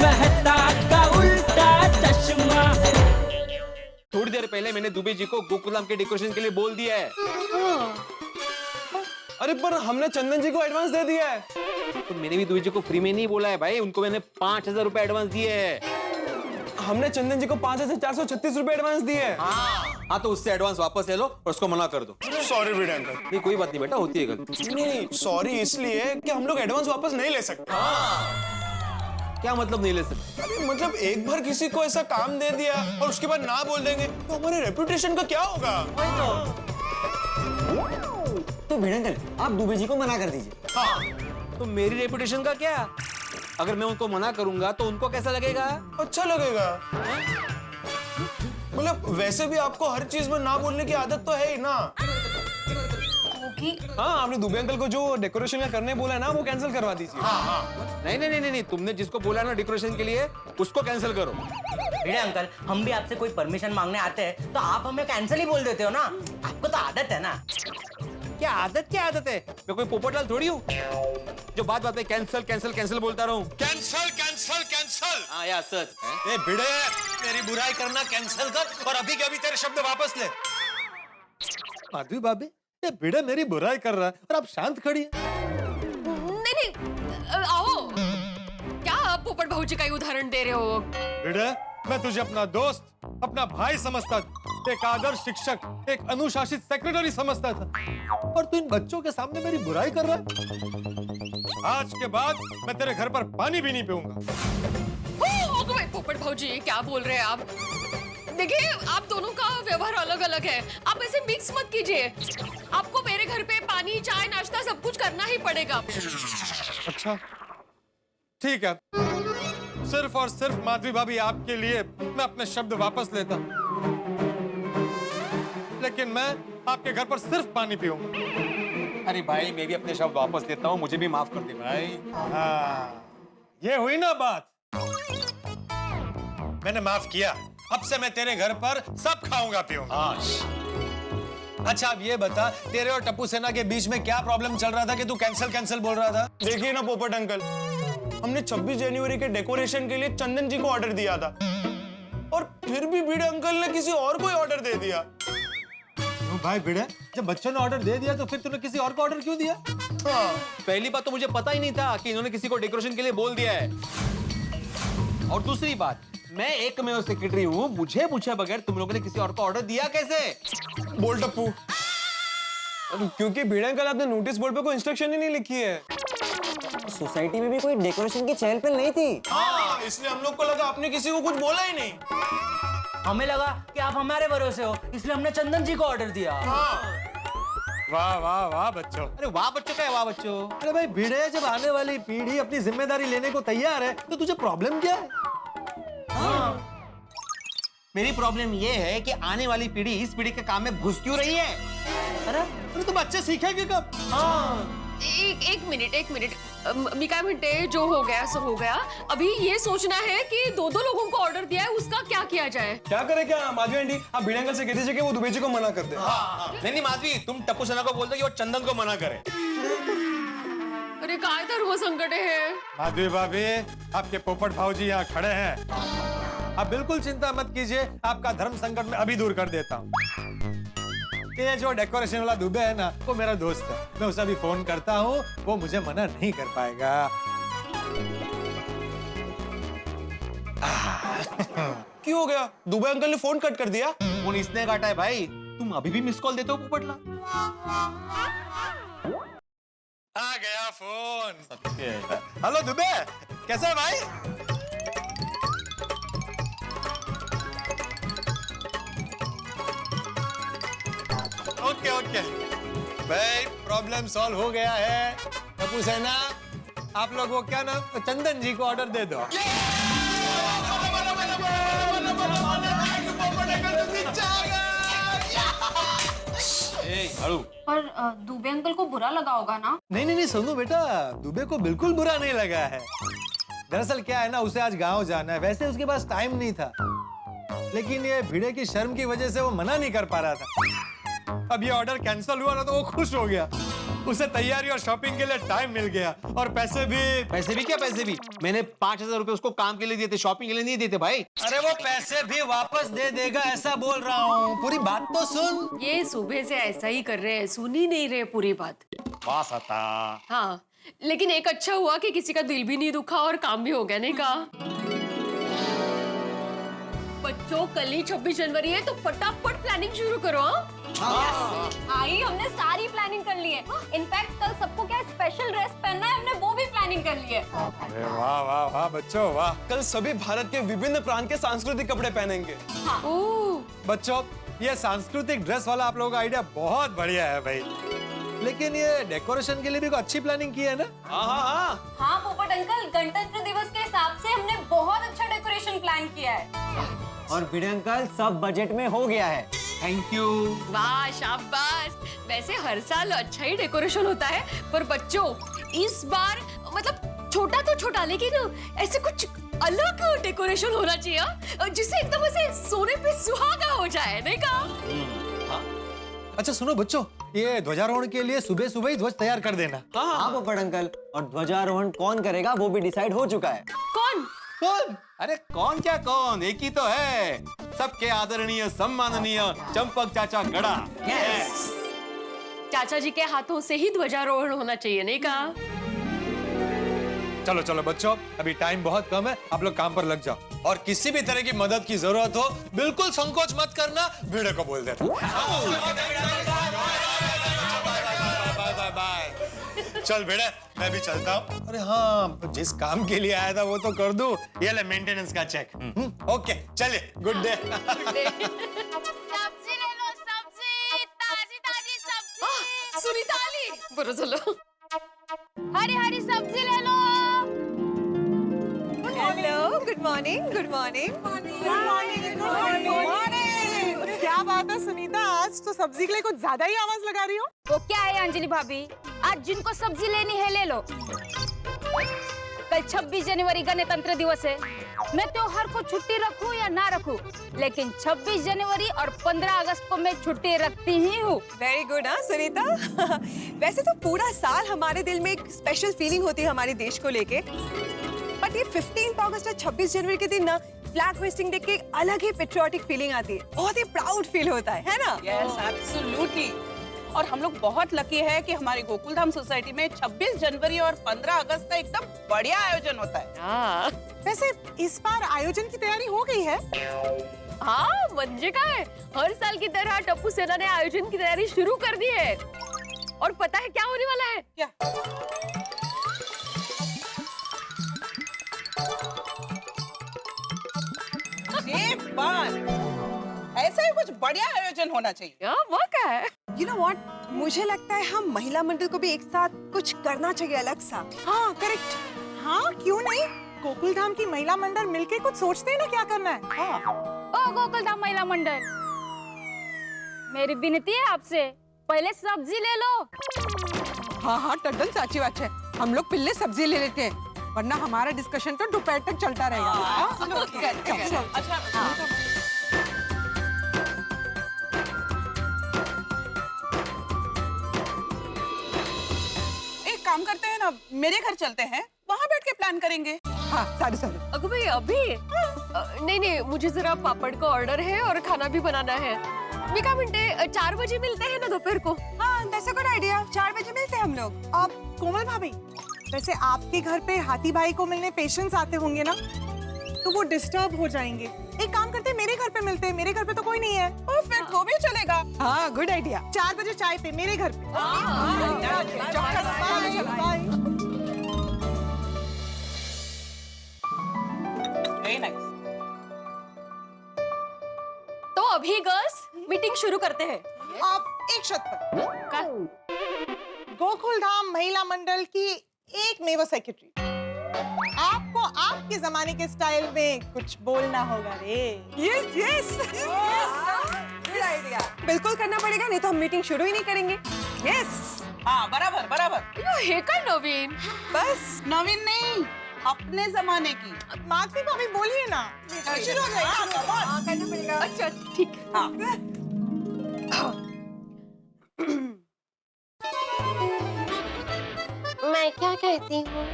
मेहता का उल्टा चश्मा। थोड़ी देर पहले मैंने दुबे जी को गोकुलम के डेकोरेशन के लिए बोल दिया है। अरे पर हमने चंदन जी को एडवांस दे दिया है। तो मैंने भी दुबे जी को फ्री में नहीं बोला है भाई, उनको मैंने 5,000 रुपए एडवांस दिए है। हमने चंदन जी को 5,436 रुपए एडवांस दिए हैं। हाँ तो उससे एडवांस वापस ले लो और उसको मना कर दो। सॉरी भिड़े अंकल। नहीं कोई बात नहीं बेटा, होती है गलती। नहीं सॉरी इसलिए कि हम लोग एडवांस वापस नहीं ले सकते। क्या मतलब नहीं ले सकते? अरे मतलब एक बार किसी को ऐसा काम दे दिया और उसके बाद ना बोल देंगे तो हमारे रेपुटेशन का क्या होगा? तो भिड़े अंकल आप दुबे जी को मना कर दीजिए। हाँ तो मेरी रेपुटेशन का क्या? अगर मैं उनको मना करूंगा तो उनको कैसा लगेगा? अच्छा लगेगा। मतलब वैसे भी आपको हर चीज में ना बोलने की आदत तो है ही ना। हाँ आपने दुबे अंकल को जो डेकोरेशन का करने बोला है ना वो कैंसिल करवा दीजिए। नहीं नहीं नहीं नहीं, तुमने जिसको बोला ना डेकोरेशन के लिए उसको कैंसिल करो। भिड़े अंकल हम भी आपसे कोई परमिशन मांगने आते हैं तो आप हमें कैंसिल ही बोल देते हो ना, आपको तो आदत है ना। क्या आदत है? मैं कोई पोपटलाल थोड़ी हूँ जो बात बात पे कैंसिल कैंसिल कैंसिल बोलता रहूं। Cancel cancel cancel. हाँ यार सच है। ए भिड़े मेरी बुराई करना कैंसिल कर और अभी के अभी तेरे शब्द वापस ले। माधवी भाभी ये भिड़े मेरी बुराई कर रहा है और आप शांत खड़ी है। नहीं आओ, क्या आप पोपट भाऊजी का ही उदाहरण दे रहे हो? भिड़े मैं तुझे अपना दोस्त अपना भाई समझता था, एक आदर्श शिक्षक, एक अनुशासित सेक्रेटरी समझता था और तू इन बच्चों के सामने मेरी बुराई कर रहा है। आज के बाद मैं तेरे घर पर पानी भी नहीं पीऊंगा। पोपट भाऊजी क्या बोल रहे हैं आप? देखिए आप दोनों का व्यवहार अलग अलग है, आप ऐसे मिक्स मत कीजिए। आपको मेरे घर पे पानी चाय नाश्ता सब कुछ करना ही पड़ेगा। अच्छा ठीक है, सिर्फ और सिर्फ माधवी भाभी आपके लिए मैं अपने शब्द वापस लेता, लेकिन मैं आपके घर पर सिर्फ पानी पीऊंगा। अरे भाई मैं भी अपने शब्द वापस लेता हूँ, मुझे भी माफ कर दे भाई। हाँ, ये हुई ना बात। मैंने माफ किया, अब से मैं तेरे घर पर सब खाऊंगा पीऊंगा। अच्छा अब ये बता तेरे और टप्पू सेना के बीच में क्या प्रॉब्लम चल रहा था कि तू कैंसिल कैंसिल बोल रहा था? देखिए ना पोपट अंकल, हमने 26 जनवरी के डेकोरेशन के लिए चंदन जी को ऑर्डर दिया था और फिर भी भिड़े अंकल ने किसी और को ऑर्डर दे दिया। भाई भिड़े जब बच्चों ने ऑर्डर दे दिया तो फिर तूने किसी और को ऑर्डर क्यों दिया? हाँ पहली बात तो मुझे पता ही नहीं था कि इन्होंने किसी को डेकोरेशन के लिए बोल दिया है, और दूसरी बात मैं एकमेव सेक्रेटरी हूँ, मुझे पूछे बगैर तुम लोगों ने किसी और को ऑर्डर दिया कैसे? बोल टप्पू। क्योंकि भिड़े अंकल आपने नोटिस बोर्ड पे कोई इंस्ट्रक्शन ही नहीं लिखी है। सोसाइटी में भी कोई डेकोरेशन की चहल पहल नहीं थी। हाँ इसलिए हम लोग को लगा आपने किसी को कुछ बोला ही नहीं। हमें लगा कि आप हमारे भरोसे हो, इसलिए हमने चंदन जी को ऑर्डर दिया। वाह वाह वाह बच्चों। अरे वाह बच्चों क्या है वाह बच्चों? अरे भाई भिड़े जब आने वाली पीढ़ी अपनी जिम्मेदारी लेने को तैयार है तो तुझे प्रॉब्लम क्या है? मेरी प्रॉब्लम ये है कि आने वाली पीढ़ी इस पीढ़ी के काम में घुस क्यों रही है? अरे तुम बच्चे सीखेंगे कब? एक मिनिट मी काय म्हणते, जो हो गया सो हो गया। अभी ये सोचना है कि दो लोगों को ऑर्डर दिया है, उसका क्या किया जाए। क्या करे क्या माधवी आंटी, आप भिड़े अंकल से कह दीजिए कि वो दुबे जी को मना कर दे। नहीं माधवी तुम टप्पू सेना को बोल दो कि वो चंदन को मना करे। अरे काय धर्म संकट है। माधवी भाभी आपके पोपट भाऊजी यहाँ खड़े हैं, आप बिल्कुल चिंता मत कीजिए, आपका धर्म संकट में अभी दूर कर देता हूँ। ये जो डेकोरेशन वाला दुबे है ना वो मेरा दोस्त है, मैं उसे अभी फोन करता हूँ, वो मुझे मना नहीं कर पाएगा। क्यों हो गया? दुबे अंकल ने फोन कट कर दिया। फोन इसने काटा है भाई, तुम अभी भी मिस कॉल देते हो पोपटला। आ गया फोन। हेलो दुबे, कैसा है भाई? ओके ओके भाई, प्रॉब्लम सॉल्व हो गया है। टप्पू सेना आप लोग वो क्या नाम, चंदन जी को ऑर्डर दे दो। पर दुबे अंकल को बुरा लगा होगा ना? नहीं सोनू बेटा, दुबे को बिल्कुल बुरा नहीं लगा है। दरअसल क्या है ना, उसे आज गांव जाना है, वैसे उसके पास टाइम नहीं था, लेकिन ये भिड़े की शर्म की वजह से वो मना नहीं कर पा रहा था। अब ये ऑर्डर कैंसिल हुआ ना तो वो खुश हो गया उसे तैयारी और शॉपिंग के लिए टाइम मिल गया और पैसे भी। क्या पैसे भी? मैंने 5,000 रुपए उसको काम के लिए दिए थे, शॉपिंग के लिए नहीं दिए थे भाई। अरे वो पैसे भी वापस दे देगा ऐसा बोल रहा हूँ, पूरी बात तो सुन। ये सुबह से ऐसा ही कर रहे हैं, सुन ही नहीं रहे पूरी बात। पास आता। हाँ, लेकिन एक अच्छा हुआ कि किसी का दिल भी नहीं दुखा और काम भी हो गया, नहीं कहा? बच्चों, कल ही 26 जनवरी है तो फटाफट प्लानिंग शुरू करो। आई हमने सारी प्लानिंग कर ली है। इनफैक्ट कल सबको क्या स्पेशल ड्रेस पहनना है, हमने वो भी प्लानिंग कर ली है। अरे वाह वाह वाह बच्चों वाह। कल सभी भारत के विभिन्न प्रांत के सांस्कृतिक कपड़े पहनेंगे। ओह, बच्चों, ये सांस्कृतिक ड्रेस वाला आप लोगों का आइडिया बहुत बढ़िया है भाई, लेकिन ये डेकोरेशन के लिए भी कोई अच्छी प्लानिंग की है ना? हाँ पोपट अंकल, गणतंत्र दिवस के हिसाब से हमने बहुत अच्छा डेकोरेशन प्लान किया है। और भिड़े अंकल सब बजट में हो गया है। Thank you. वाह शाबाश। वैसे हर साल अच्छा ही डेकोरेशन होता है, पर बच्चों इस बार मतलब छोटा तो छोटा, लेकिन ऐसे कुछ अलग डेकोरेशन होना चाहिए जिससे एकदम ऐसे सोने पे सुहागा हो जाए, नहीं कहा? अच्छा सुनो बच्चों, ये ध्वजारोहण के लिए सुबह सुबह ही ध्वज तैयार कर देना। हाँ पोपट अंकल, और ध्वजारोहण कौन करेगा वो भी डिसाइड हो चुका है। कौन? कौन? अरे कौन क्या कौन, एक ही तो है, सबके आदरणीय सम्माननीय चंपक चाचा गड़ा। चाचा जी के हाथों से ही ध्वजारोहण होना चाहिए, नहीं कहा? चलो चलो बच्चों, अभी टाइम बहुत कम है, आप लोग काम पर लग जाओ, और किसी भी तरह की मदद की जरूरत हो बिल्कुल संकोच मत करना, भिड़े को बोल देना। Bye bye. चल भिड़े, मैं भी चलता हूँ। अरे हाँ, जिस काम के लिए आया था वो तो कर दूं। ये ले मेंटेनेंस का चेक। ओके चलिए, गुड डे। सब्जी ले लो, सब्जी ताजी ताजी सब्जी। सुनीता आली, बोलो चलो। हरी हरी सब्जी ले लो। Hello, good morning, good morning, good morning. क्या बात है सुनीता, आज तो सब्जी के लिए कुछ ज्यादा ही आवाज लगा रही हो। वो क्या है अंजलि भाभी, आज जिनको सब्जी लेनी है ले लो। कल 26 जनवरी गणतंत्र दिवस है। मैं त्योहार को छुट्टी रखूं या ना रखूं, लेकिन 26 जनवरी और 15 अगस्त को मैं छुट्टी रखती ही हूँ। वेरी गुड हाँ सुनीता। वैसे तो पूरा साल हमारे दिल में एक स्पेशल फीलिंग होती है हमारे देश को लेके, बट ये 15 अगस्त और 26 जनवरी के दिन ना फ्लैग होइस्टिंग देख के एक अलग ही पेट्रियोटिक फीलिंग आती है, बहुत ही प्राउड फील होता है ना? Yes absolutely. और हम लोग बहुत लकी है कि हमारी गोकुलधाम सोसाइटी में 26 जनवरी और 15 अगस्त का एकदम बढ़िया आयोजन होता है। वैसे इस बार आयोजन की तैयारी हो गई है? हाँ, म्हणजे काय, हर साल की तरह टप्पू सेना ने आयोजन की तैयारी शुरू कर दी है। और पता है क्या होने वाला है? क्या? ऐसा ही कुछ बढ़िया आयोजन होना चाहिए। वो क्या है? You know what? मुझे लगता है हम महिला मंडल को भी एक साथ कुछ करना चाहिए अलग सा। हाँ करेक्ट। हाँ क्यों नहीं, गोकुलधाम की महिला मंडल मिलके कुछ सोचते हैं ना क्या करना है। हाँ। ओ गोकुलधाम महिला मंडल, मेरी विनती है आपसे, पहले सब्जी ले लो। हाँ हाँ टड्डन साची बात है, हम लोग पहले सब्जी ले लेते हैं, वरना हमारा डिस्कशन तो दोपहर तक चलता रहेगा। एक काम करते हैं ना, मेरे घर चलते हैं, वहाँ बैठ के प्लान करेंगे। हाँ सारी सारी। अगो भाई अभी नहीं नहीं, मुझे जरा पापड़ का ऑर्डर है और खाना भी बनाना है। विका मिनटे 4 बजे मिलते हैं ना दोपहर को। हाँ दैट्स अ गुड आइडिया, 4 बजे मिलते हैं हम लोग। आप कोमल भाभी, वैसे आपके घर पे हाथी भाई को मिलने पेशेंट्स आते होंगे ना, तो वो डिस्टर्ब हो जाएंगे। एक काम करते हैं, मेरे घर पे मिलते हैं, मेरे घर पे तो कोई नहीं है। परफेक्ट, वो भी चलेगा। हाँ गुड आइडिया, 4 बजे चाय पे मेरे घर पे। Very nice. तो अभी गर्ल्स मीटिंग शुरू करते हैं। आप एक शर्त पर, गोकुलधाम महिला मंडल की एक मेवा सेक्रेटरी, आपको आपके जमाने के स्टाइल में कुछ बोलना होगा रे। यस यस गुड आइडिया, बिल्कुल करना पड़ेगा, नहीं तो हम मीटिंग शुरू ही नहीं करेंगे। यस हाँ बराबर बराबर। हे का नवीन, बस नवीन नहीं, अपने जमाने की। माधवी भाभी बोलिए ना, शुरू हो जाएगा। हाँ, करना पड़ेगा। अच्छा ठीक। हाँ। कहती हूँ,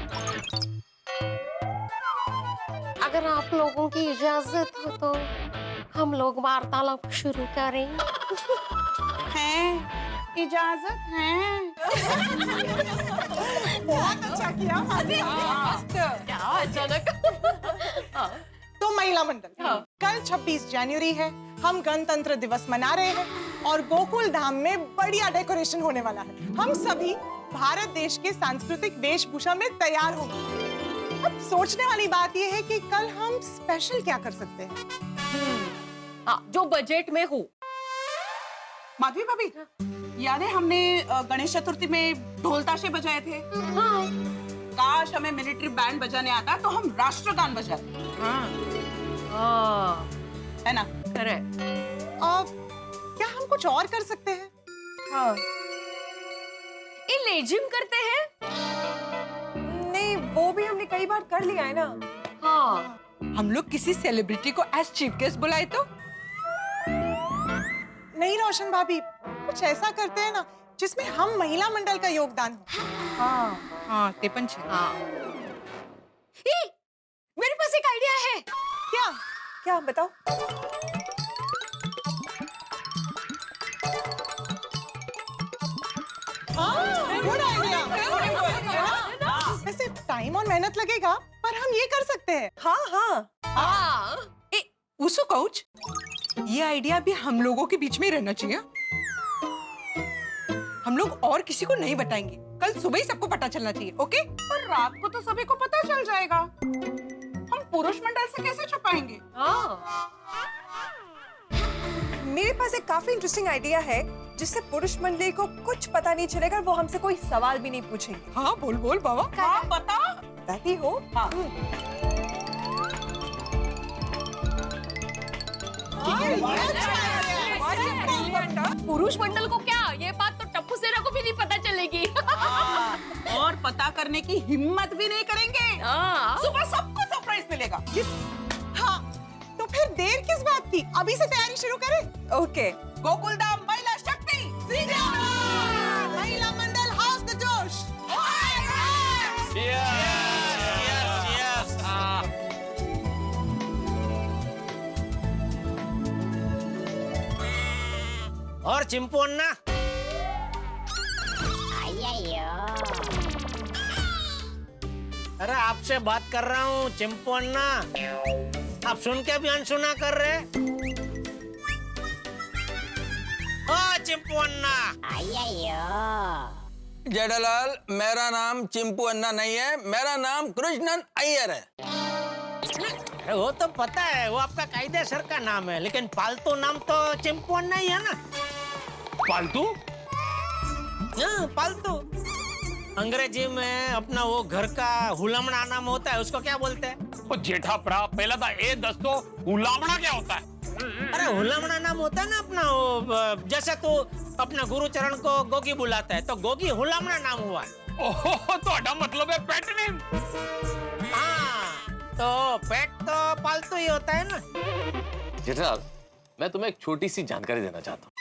अगर आप लोगों की इजाजत हो तो हम लोग वार्तालाप शुरू करें। हैं? इजाजत है? बहुत अच्छा किया। क्या अचानक। तो महिला मंडल, कल 26 जनवरी है, हम गणतंत्र दिवस मना रहे हैं और गोकुल धाम में बढ़िया डेकोरेशन होने वाला है। हम सभी भारत देश के सांस्कृतिक वेशभूषा में तैयार होंगे। अब सोचने वाली बात यह है कि कल हम स्पेशल क्या कर सकते हैं। हाँ, जो बजट में हो। माधवी भाभी, याद है हमने गणेश चतुर्थी में ढोल ताशे बजाए थे? हाँ। काश हमें मिलिट्री बैंड बजाने आता तो हम राष्ट्रगान बजाते। हाँ, है ना? करेक्ट। अब क्या हम कुछ और कर सकते हैं? हाँ। ये लेजिम करते हैं? नहीं, वो भी हमने कई बार कर लिया है ना। हाँ। हम लोग किसी सेलिब्रिटी को एज चीफ गेस्ट बुलाए तो? नहीं रोशन भाभी, कुछ ऐसा करते हैं ना जिसमें हम महिला मंडल का योगदान हो। हाँ, ते पण छे। हाँ। ए, मेरे पास एक आइडिया है। क्या? क्या बताओ? Good idea. वैसे टाइम और मेहनत लगेगा, पर हम ये कर सकते हैं। हाँ हाँ। हाँ। उसो कोच, ये आइडिया भी हम लोगों के बीच में ही रहना चाहिए। हम लोग और किसी को नहीं बताएंगे, कल सुबह ही सबको पता चलना चाहिए, ओके? और रात को तो सभी को पता चल जाएगा। हम पुरुष मंडल से कैसे छुपाएंगे? हाँ। मेरे पास एक काफी इंटरेस्टिंग आइडिया है जिससे पुरुष मंडली को कुछ पता नहीं चलेगा और वो हमसे कोई सवाल भी नहीं पूछेंगे। हाँ, बोल बोल बाबा। हाँ, बता। बताती हो। हाँ। पुरुष मंडल को क्या, ये बात तो टप्पू सेना को भी नहीं पता चलेगी। और पता करने की हिम्मत भी नहीं करेंगे। हाँ। सुबह सबको सरप्राइज मिलेगा। हाँ, तो फिर देर किस बात की? अभी से तैयारी शुरू करें। ओके। गोकुलधाम महिला शक्ति जिंदाबाद! महिला मंडल हाउस द जोश। और चिंपू अन्ना, अरे आपसे बात कर रहा हूँ चिंपू अन्ना। आप सुन के भी अनसुना कर रहे? ओ चिंपू अन्ना। जेठालाल, मेरा नाम चिंपू अन्ना नहीं है, मेरा नाम कृष्णन अय्यर है। अरे वो तो पता है, वो आपका कायदेसर का नाम है, लेकिन पालतू नाम तो चिंपू अन्ना ही है ना। पालतू? हाँ, पालतू। अंग्रेजी में अपना वो घर का हुलामड़ा नाम होता है, उसको क्या बोलते हैं? वो जेठा प्रा पहला था ए दस्तो हुलामड़ा क्या होता है? अरे हुलामड़ा नाम होता है ना अपना, वो जैसे तू अपना गुरुचरण को गोगी बुलाता है तो गोगी हुलामड़ा नाम हुआ। ओहो, तो अड़ा मतलब है पेट नेम। हाँ, तो पेट तो पालतू ही होता है ना। जेठालाल, मैं तुम्हें एक छोटी सी जानकारी देना चाहता हूँ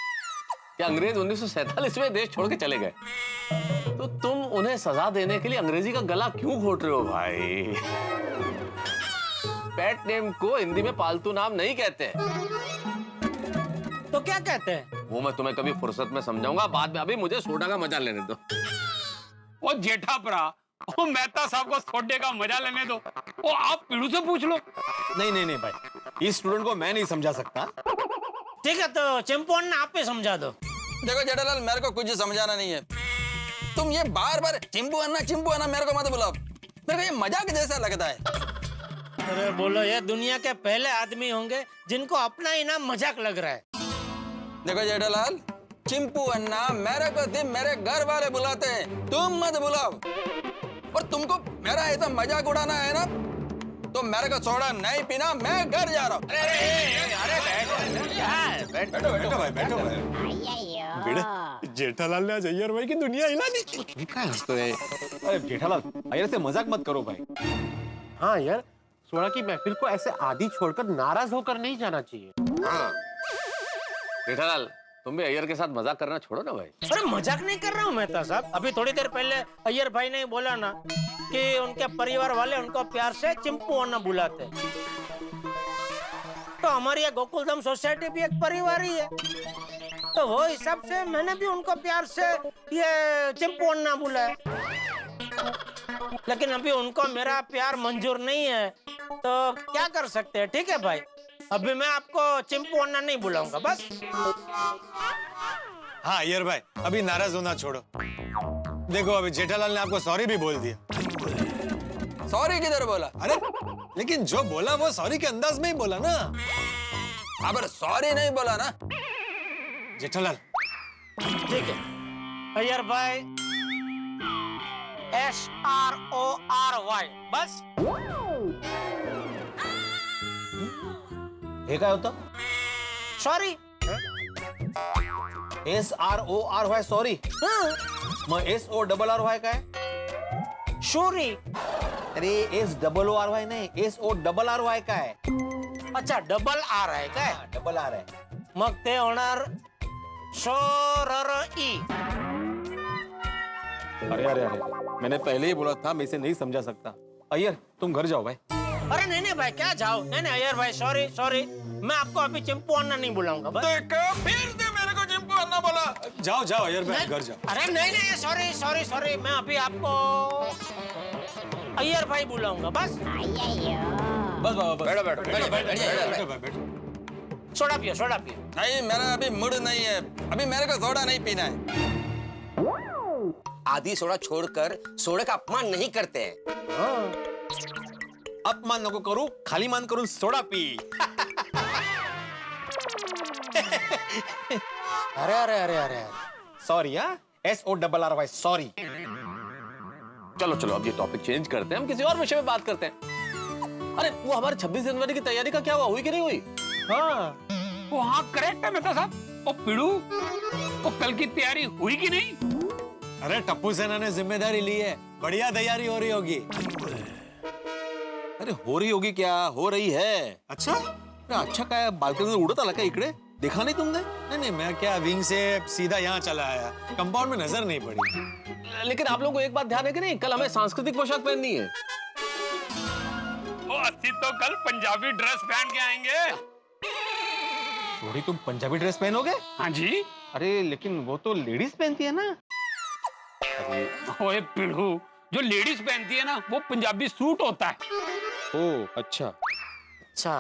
कि अंग्रेज 1947 में देश छोड़ के चले गए, तो तुम उन्हें सजा देने के लिए अंग्रेजी का गला क्यों घोट रहे हो भाई? पेट नेम को हिंदी में पालतू नाम नहीं कहते। तो क्या कहते हैं? वो मैं तुम्हें कभी फुर्सत में समझाऊंगा, बाद में। अभी मुझे सोडा का मजा लेने दो। वो जेठा प्रा, वो मेहता साहब को सोडे का मजा लेने दो। वो आप पीड़ू से पूछ लो। नहीं भाई, इस स्टूडेंट को मैं नहीं समझा सकता। ठीक है, तो चिंपू अन्ना आप ही समझा दो। देखो जेठालाल, मेरे को कुछ समझाना नहीं है। तुम ये बार बार चिंपू अन्ना मेरे को मत बुलाओ, मेरे को ये मजाक जैसा लगता है। अरे बोलो, ये दुनिया के पहले आदमी होंगे जिनको अपना ही नाम मजाक लग रहा है। देखो जेठालाल, चिंपू अन्ना मेरे को सिर्फ मेरे घर वाले बुलाते हैं, तुम मत बुलाओ। और तुमको मेरा ऐसा मजाक उड़ाना है ना, तो मेरे को सोडा नहीं पीना, मैं घर जा रहा हूँ। बैठो भाई। जेठालाल ने आज अय्यर भाई की दुनिया हिला दी। अरे जेठालाल, अय्यर से मजाक मत करो भाई। हाँ यार, सोडा की महफिल को ऐसे आधी छोड़कर नाराज होकर नहीं जाना चाहिए। हाँ जेठालाल, तुम भी अय्यर के साथ मजाक करना छोड़ो ना भाई। अरे मजाक नहीं कर रहा हूँ मेहता साहब। अभी थोड़ी देर पहले अय्यर भाई ने बोला ना कि उनके परिवार वाले उनको प्यार से चिंपू अन्ना बुलाते। तो हमारी ये गोकुलधाम सोसाइटी भी एक परिवार ही है, तो वो हिसाब से मैंने भी उनको प्यार से ये चिंपू अन्ना बुलाया। लेकिन अभी उनको मेरा प्यार मंजूर नहीं है, तो क्या कर सकते हैं। ठीक है भाई, अभी मैं आपको चिंपू अन्ना नहीं बुलाऊंगा बस। हाँ अय्यर भाई, अभी नाराज होना छोड़ो। देखो अभी जेठालाल ने आपको सॉरी भी बोल दिया। सॉरी किधर बोला? अरे लेकिन जो बोला वो सॉरी के अंदाज में ही बोला ना। अब सॉरी नहीं बोला ना जेठालाल। ठीक है अय्यर भाई, SRORY बस। हे काय होतं? सॉरी। SRORY sorry? मग SORRY काय? शोरी। अरे SOORY नाही, SORRY काय? अच्छा डबल आर आहे काय? डबल आर आहे. मग ते होणार शोररई। अरे अरे अरे, मैंने पहले ही बोला था मैं इसे नहीं समझा सकता। अय्यर तुम घर जाओ भाई। अरे नहीं भाई क्या जाओ। नहीं अय्यर भाई सॉरी सॉरी, मैं आपको अभी चिंपू अन्ना नहीं बुलाऊंगा बस। फिर दे मेरे को चिंपू अन्ना बोला। जाओ जाओ अय्यर भाई घर जाओ। अरे नहीं सॉरी सॉरी सॉरी, मैं अभी आपको अय्यर भाई बुलाऊंगा बस। बस बाबा बस। बैठो। सोडा पियो सोडा पियो। नहीं मेरा अभी मूड नहीं है, अभी मेरे को सोडा नहीं पीना है। आधी सोडा छोड़कर सोडे का अपमान नहीं करते हैं। अपमान नको करू, खाली मान करून सोडा पी। अरे अरे अरे अरे सॉरी हाँ, SORRY सॉरी। चलो चलो अब ये टॉपिक चेंज करते हैं, हम किसी और विषय में बात करते हैं। अरे वो हमारे 26 जनवरी की तैयारी का क्या हुआ, हुई कि नहीं हुई? हाँ वो हाँ करेक्ट है मेहता साहब। ओ पिड़ू, वो कल की तैयारी हुई कि नहीं? अरे टप्पू सेना ने जिम्मेदारी ली है, बढ़िया तैयारी हो रही होगी। अरे हो रही होगी क्या, हो रही है। अच्छा अच्छा काय बाल्कनी से उड़त आला का इकडे, देखा नहीं तुमने? नहीं मैं क्या विंग से सीधा यहाँ चला आया, कंपाउंड में नजर नहीं पड़ी। लेकिन आप लोगों को एक बात ध्यान है कि नहीं, कल हमें सांस्कृतिक पोशाक पहननी है। वो अस्सी तो कल पंजाबी ड्रेस पहन के आएंगे। थोड़ी तुम पंजाबी ड्रेस पहनोगे? हाँ जी। अरे लेकिन वो तो लेडीज पहनती है ना। ओए पिड़ू, जो लेडीज पहनती है ना वो पंजाबी सूट होता है। ओ अच्छा। अच्छा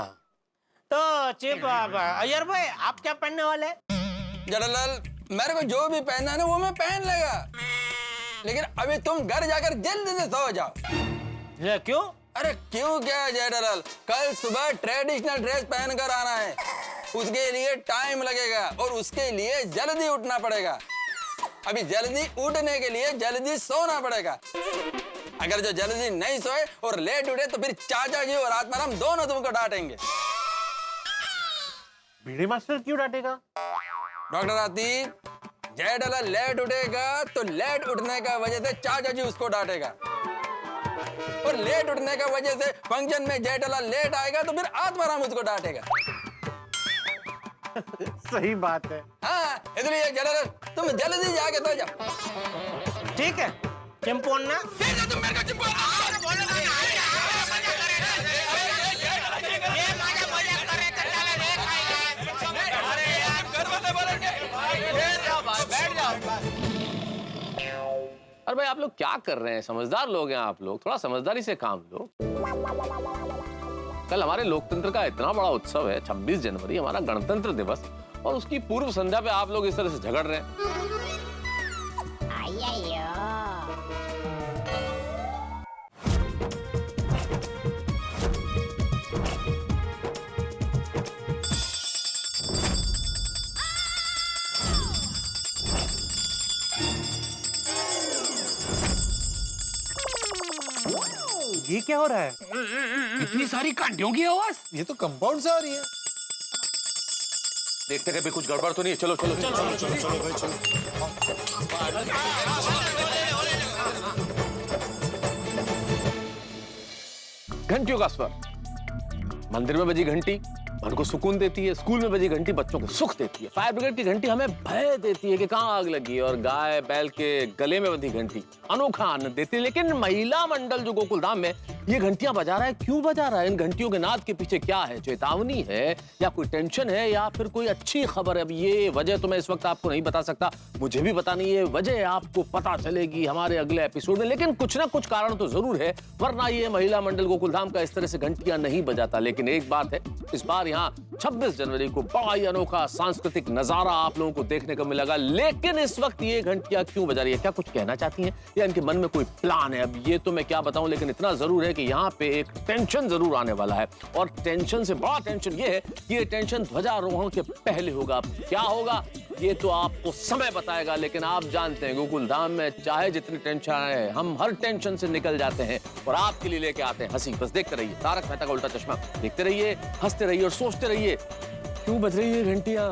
तो चिप अय्यर भाई आप क्या पहनने वाले? जेठालाल मेरे को जो भी पहनना है ना वो मैं पहन लेगा, लेकिन अभी तुम घर जाकर जल्दी से सो जाओ। ये क्यों? अरे क्यों क्या है जेठालाल, कल सुबह ट्रेडिशनल ड्रेस पहन कर आना है, उसके लिए टाइम लगेगा और उसके लिए जल्दी उठना पड़ेगा। अभी जल्दी उठने के लिए जल्दी सोना पड़ेगा। अगर जो जल्दी नहीं सोए और लेट उठे तो फिर चाचा जी और आत्माराम दोनों तुमको डांटेंगे। बीड़ी मास्टर क्यों डांटेगा? डॉक्टर आती, जेठालाल लेट उठेगा तो लेट उठने का वजह से चाचा जी उसको डांटेगा, और लेट उठने का वजह से फंक्शन में जेठालाल लेट आएगा तो फिर आत्माराम उसको डांटेगा। सही बात है। हाँ इसलिए जेठालाल तुम जल्दी जाके सो जाओ। ठीक है चिंपू अन्ना। तुम मेरे को चिंपू अरे भाई आप लोग क्या कर रहे हैं, समझदार लोग हैं आप लोग, थोड़ा समझदारी से काम लो। कल हमारे लोकतंत्र का इतना बड़ा उत्सव है, 26 जनवरी हमारा गणतंत्र दिवस, और उसकी पूर्व संध्या पे आप लोग इस तरह से झगड़ रहे हैं। ये क्या हो रहा है? इतनी सारी कांटियों की आवाज, ये तो कंपाउंड से आ रही है। देखते कभी कुछ गड़बड़ तो नहीं है। चलो चलो चलो चलो चलो चलो भाई चलो। घंटियों का स्वर, मंदिर में बजी घंटी, मन को सुकून देती है, स्कूल में बजी घंटी बच्चों को सुख देती है, फायर ब्रिगेड की घंटी हमें भय देती है कि कहाँ आग लगी, और गाय बैल के गले में बंधी घंटी अनोखा आनंद देती है। लेकिन महिला मंडल जो गोकुलधाम में ये घंटियां बजा रहा है, क्यों बजा रहा है? इन घंटियों के नाद के पीछे क्या है? चेतावनी है या कोई टेंशन है या फिर कोई अच्छी खबर है? अब ये वजह तो मैं इस वक्त आपको नहीं बता सकता, मुझे भी पता नहीं है, वजह आपको पता चलेगी हमारे अगले एपिसोड में। लेकिन कुछ ना कुछ कारण तो जरूर है, वरना ये महिला मंडल गोकुलधाम का इस तरह से घंटियां नहीं बजाता। लेकिन एक बात है, इस बार यहाँ 26 जनवरी को बड़ा ही अनोखा सांस्कृतिक नजारा आप लोगों को देखने को मिलेगा। लेकिन इस वक्त ये घंटियां क्यों बजा रही है? क्या कुछ कहना चाहती हैं या इनके मन में कोई प्लान है? अब ये तो मैं क्या बताऊं, लेकिन इतना जरूर है कि यहाँ पे एक टेंशन जरूर आने वाला है, और टेंशन से बड़ा टेंशन ये है कि ये टेंशन ध्वजारोहण के पहले होगा। अब क्या होगा ये तो आपको समय बताएगा, लेकिन आप जानते हैं गोकुलधाम में चाहे जितनी टेंशन आए, हम हर टेंशन से निकल जाते हैं और आपके लिए लेके आते हैं हंसी। बस देखते रहिए तारक मेहता का उल्टा चश्मा, देखते रहिए, हंसते रहिए और सोचते रहिए क्यों बज रही है घंटियां।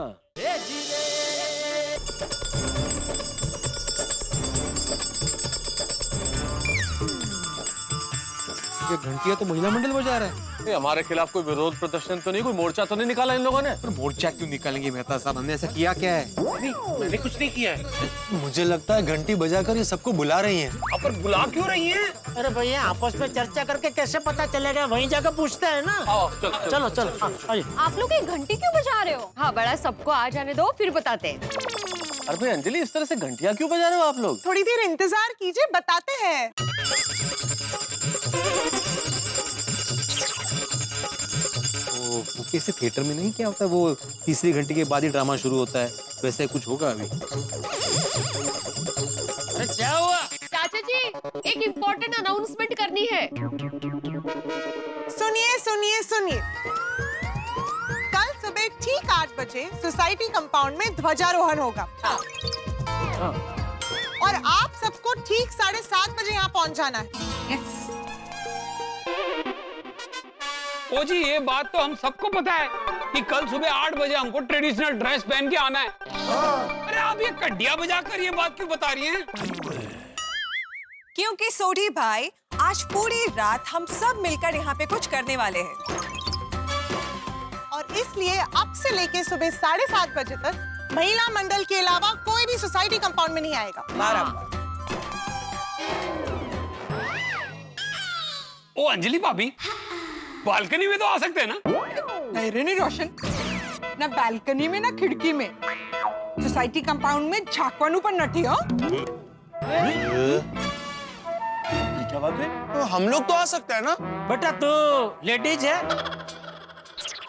ये घंटियां तो महिला मंडल बजा रहा है। ये हमारे खिलाफ कोई विरोध प्रदर्शन तो नहीं, कोई मोर्चा तो नहीं निकाला इन लोगों ने? पर मोर्चा क्यों निकालेंगे मेहता साहब, हमने ऐसा किया क्या है? मैंने कुछ नहीं किया है। मुझे लगता है घंटी बजाकर ये सबको बुला रही हैं। पर बुला क्यों रही है? अरे भैया आपस में चर्चा करके कैसे पता चलेगा, वहीं जाकर पूछते हैं ना। चलो चलो आइए। आप लोग ये घंटी क्यों बजा रहे हो? हाँ बड़ा, सबको आ जाने दो फिर बताते हैं। अरे भाई अंजलि, इस तरह से घंटियां क्यों बजा रहे हो आप लोग? थोड़ी देर इंतजार कीजिए, बताते हैं। वो कैसे थिएटर में नहीं क्या होता, वो तीसरी घंटी के बाद ही ड्रामा शुरू होता है, वैसे कुछ होगा अभी। अरे क्या हुआ? चाचा जी एक इम्पोर्टेंट अनाउंसमेंट करनी है। सुनिए सुनिए सुनिए, कल सुबह ठीक 8 बजे सोसाइटी कंपाउंड में ध्वजारोहण होगा। और आप सबको ठीक 7:30 बजे यहाँ पहुँच जाना है। ओ जी, ये बात तो हम सबको पता है कि कल सुबह 8 बजे हमको ट्रेडिशनल ड्रेस पहन के आना है। अरे आप ये कड्डिया बजाकर ये बात क्यों बता रही हैं? क्योंकि सोढ़ी भाई आज पूरी रात हम सब मिलकर यहाँ पे कुछ करने वाले हैं, और इसलिए अब से लेके सुबह 7:30 बजे तक महिला मंडल के अलावा कोई भी सोसाइटी कंपाउंड में नहीं आएगा। ओ अंजलि भाभी, बालकनी में तो आ सकते हैं ना? नहीं रे नहीं रोशन, ना बालकनी में ना खिड़की में, सोसाइटी कंपाउंड में झांकवानू पर नठी हो। क्या बात है? तो हम लोग तो आ सकते हैं ना? बेटा तू लेडीज है?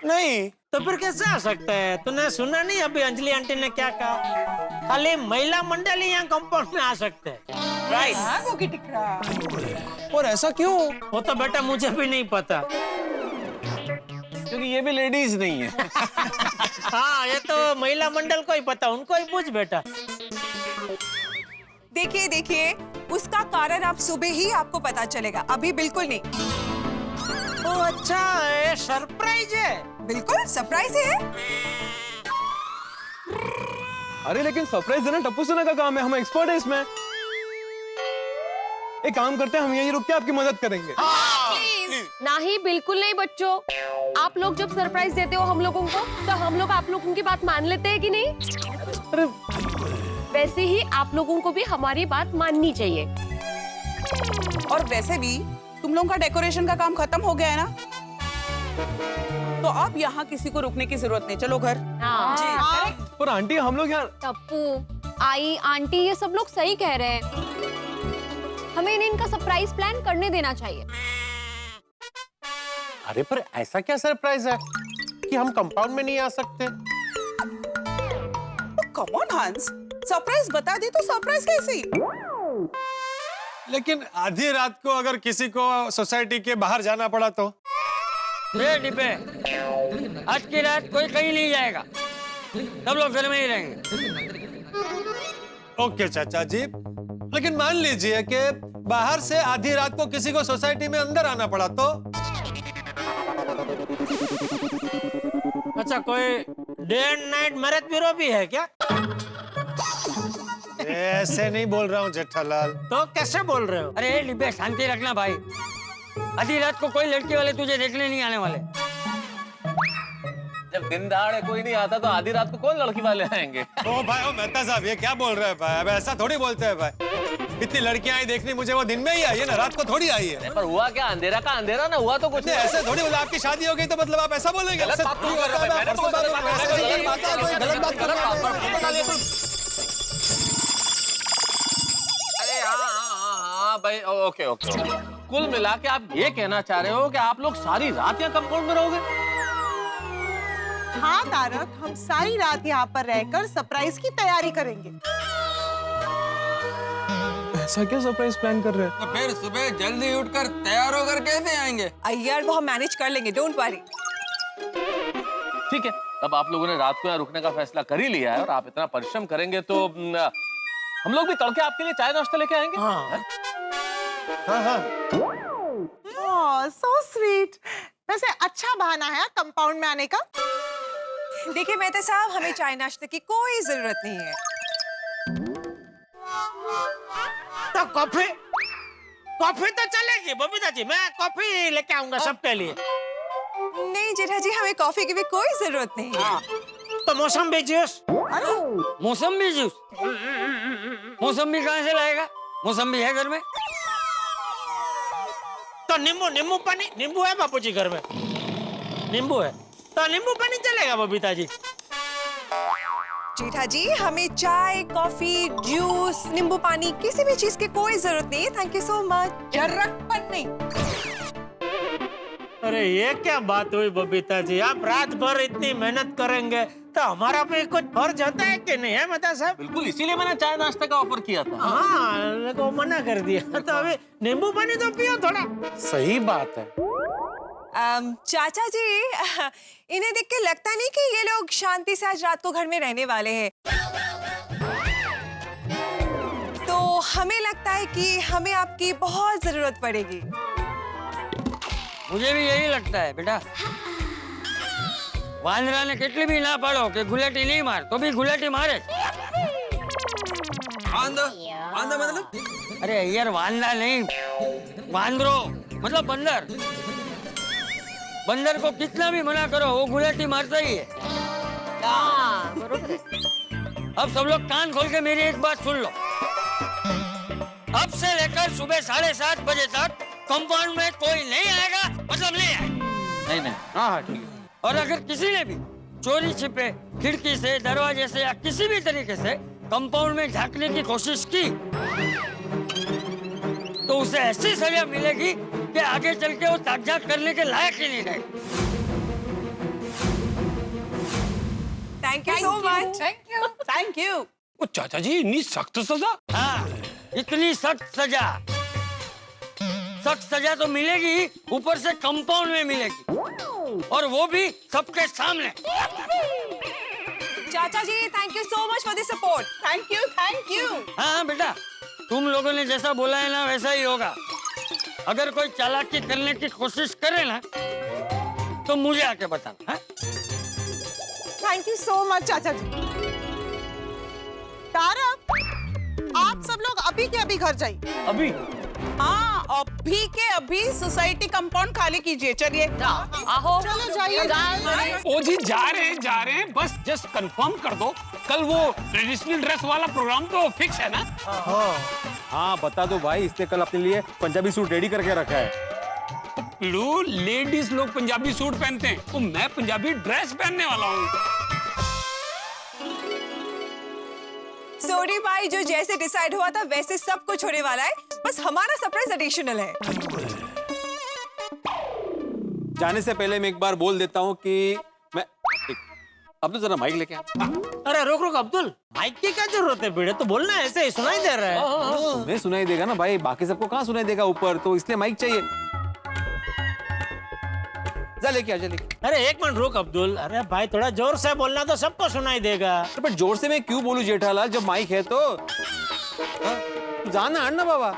नहीं तो फिर कैसे आ सकता है? तूने सुना नहीं अभी अंजलि आंटी ने क्या कहा? खाली महिला मंडल ही यहाँ कंपाउंड में आ सकते हैं। राइट? वो की टिकरा। और ऐसा क्यों? वो तो बेटा मुझे भी नहीं पता, क्योंकि ये भी लेडीज नहीं है। हाँ ये तो महिला मंडल को ही पता, उनको ही पूछ बेटा। देखिए देखिए, उसका कारण आप सुबह ही आपको पता चलेगा, अभी बिल्कुल नहीं। ओ अच्छा, ये सरप्राइज है? बिल्कुल सरप्राइज है। अरे लेकिन सरप्राइज देना टप्पू सेना का काम है, हम एक्सपर्ट है इसमें। एक काम करते हैं, हम यहीं रुक के आपकी मदद करेंगे। नहीं बिल्कुल नहीं बच्चों, आप लोग जब सरप्राइज देते हो हम लोगों को, तो हम लोग आप लोगों की बात मान लेते हैं कि नहीं? अरे वैसे ही आप लोगों को भी हमारी बात माननी चाहिए। और वैसे भी तुम लोगों का डेकोरेशन का काम खत्म हो गया है ना, तो अब यहाँ किसी को रुकने की जरूरत नहीं, चलो घर। हाँ। पर आंटी हम लोग यहाँ। टप्पू, आई, आंटी ये सब लोग सही कह रहे हैं, हमें इन्हें इनका सरप्राइज प्लान करने देना चाहिए। अरे पर ऐसा क्या सरप्राइज है कि हम कंपाउंड में नहीं आ सकते? कम ऑन हंस, सरप्राइज बता दी तो सरप्राइज कैसी? लेकिन आधी रात को अगर किसी को सोसाइटी के बाहर जाना पड़ा तो? डिब्बे, आज की रात कोई कहीं नहीं जाएगा, सब लोग घर में ही रहेंगे। ओके चाचा जी, लेकिन मान लीजिए कि बाहर से आधी रात को किसी को सोसाइटी में अंदर आना पड़ा तो? अच्छा, कोई day and night marriage bureau भी है क्या? ऐसे नहीं बोल रहा हूँ जेठालाल। तो कैसे बोल रहे हो? अरे डिब्बे, शांति रखना भाई, आधी रात को कोई लड़की वाले तुझे देखने नहीं आने वाले। जब दिन दहाड़े कोई नहीं आता तो आधी रात को कौन लड़की वाले आएंगे? ओ भाई, ओ मेहता साहब, ये क्या बोल रहे हैं भाई? अब ऐसा थोड़ी बोलते हैं भाई। इतनी लड़कियां आई देखने मुझे, वो दिन में ही आई है ना, रात को थोड़ी आई है। पर हुआ क्या? अंधेरा का अंधेरा ना हुआ तो कुछ नहीं, ऐसे थोड़ी बोला। आपकी शादी हो गई तो मतलब आप ऐसा बोलेंगे? गलत बात क्यों कर रहे हो? मैंने तो गलत बात कर रहा हूं। अरे हाँ भाई, ओके ओके। कुल मिला के आप ये कहना चाह रहे हो कि आप लोग सारी रात यहाँ कंपाउंड में रहोगे? हाँ तारक, हम सारी रात यहाँ पर रहकर सरप्राइज की तैयारी करेंगे। ऐसा क्या सरप्राइज प्लान कर रहे हैं? तो फिर सुबह जल्दी उठकर तैयार होकर कैसे आएंगे? यार वो हम मैनेज कर लेंगे, डोंट वरी। ठीक है, तब आप लोगों ने रात को यहाँ रुकने का फैसला कर ही लिया है और आप इतना परिश्रम करेंगे तो हम लोग भी तड़के आपके लिए चाय नाश्ता लेके आएंगे। हाँ, सो स्वीट। वैसे अच्छा बहाना है कंपाउंड में आने का। देखिए मेहता साहब, हमें चाय नाश्ते की कोई जरूरत नहीं है। तो कॉफी तो चलेगी बबीता जी, मैं कॉफी लेके आऊंगा सबके लिए। नहीं जेठा जी, हमें कॉफी की भी कोई जरूरत नहीं है। तो मौसम्बी जूस? मौसम्बी जूस? मौसम्बी कहाँ से लाएगा? मौसम्बी है घर में? तो नींबू पानी? नींबू है बापूजी घर में? नींबू है तो नींबू पानी चलेगा बबीता जी। जेठा जी, हमें चाय, कॉफी, जूस, नींबू पानी किसी भी चीज की कोई जरूरत नहीं है। Thank you so much. जरूरत नहीं। अरे ये क्या बात हुई बबीता जी? आप रात भर इतनी मेहनत करेंगे तो हमारा भी कुछ फर्ज होता है कि नहीं है मेहता साहब? बिल्कुल, इसीलिए मैंने चाय नाश्ते का ऑफर किया था। हाँ, मेरे को मना कर दिया। तो अभी नींबू पानी तो पियो थोड़ा। सही बात है। चाचा जी, इन्हें देख के लगता नहीं कि ये लोग शांति से आज रात को घर में रहने वाले हैं। तो हमें लगता है कि हमें आपकी बहुत जरूरत पड़ेगी। मुझे भी यही लगता है बेटा। वांदरा ने कितनी भी ना पाड़ो कि गुलाटी नहीं मार, तो भी गुलाटी मारे। वांदा मतलब? अरे यार, वांदा नहीं, वांदरो मतलब बंदर। बंदर को कितना भी मना करो वो गुलाटी मारता ही है। अब सब लोग कान खोल के मेरी एक बात सुन लो। अब से लेकर सुबह 7:30 बजे तक कंपाउंड में कोई नहीं आएगा, मतलब नहीं आएगा। नहीं। हाँ ठीक है। और अगर किसी ने भी चोरी छिपे खिड़की से, दरवाजे से या किसी भी तरीके से कंपाउंड में झांकने की कोशिश की तो उसे ऐसी सजा मिलेगी कि आगे चल के वो ताक-झांक करने के लायक ही नहीं रहे। Thank you so much. Thank you. ओ चाचा जी, इतनी सख्त सजा? हाँ, इतनी सख्त सजा। सख्त सजा तो मिलेगी, ऊपर से कंपाउंड में मिलेगी, और वो भी सबके सामने। चाचा जी, thank you so much for the support. Thank you. हाँ बेटा, तुम लोगों ने जैसा बोला है ना वैसा ही होगा। अगर कोई चालाकी करने की कोशिश करे ना तो मुझे आके बताना। हाँ? थैंक यू सो मच चाचा जी। तारक, आप सब लोग अभी के अभी घर जाइए। अभी? हाँ, अभी के अभी सोसाइटी कंपाउंड खाली कीजिए। चलिए आहो, चलो जाइए। ओ जी, जा रहे हैं, बस जस्ट कंफर्म कर दो। कल वो ट्रेडिशनल ड्रेस वाला प्रोग्राम तो फिक्स है ना? हाँ बता दो भाई, इसने कल अपने लिए पंजाबी सूट रेडी करके रखा है। पिड़ू, लेडीज लोग पंजाबी सूट पहनते हैं, तो मैं पंजाबी ड्रेस पहनने वाला हूँ। सॉरी भाई, जो जैसे डिसाइड हुआ था वैसे सब कुछ होने वाला है, बस हमारा सरप्राइज एडिशनल है। जाने से पहले मैं एक बार बोल देता हूँ कि मैं अब्दुल जरा माइक लेके आ। अरे रुक अब्दुल, माइक की क्या जरूरत है? बेटे तो बोलना, ऐसे ही सुनाई दे रहा है। तुम्हें सुनाई देगा ना भाई, बाकी सबको कहाँ सुनाई देगा ऊपर, तो इसलिए माइक चाहिए। जा लेके आ, जा लेके। अरे एक मिनट रुक अब्दुल। अरे भाई थोड़ा जोर से बोलना तो सबको सुनाई देगा। पर जोर से मैं क्यों बोलूं जेठालाल, जब माइक है तो? जाना ना बाबा।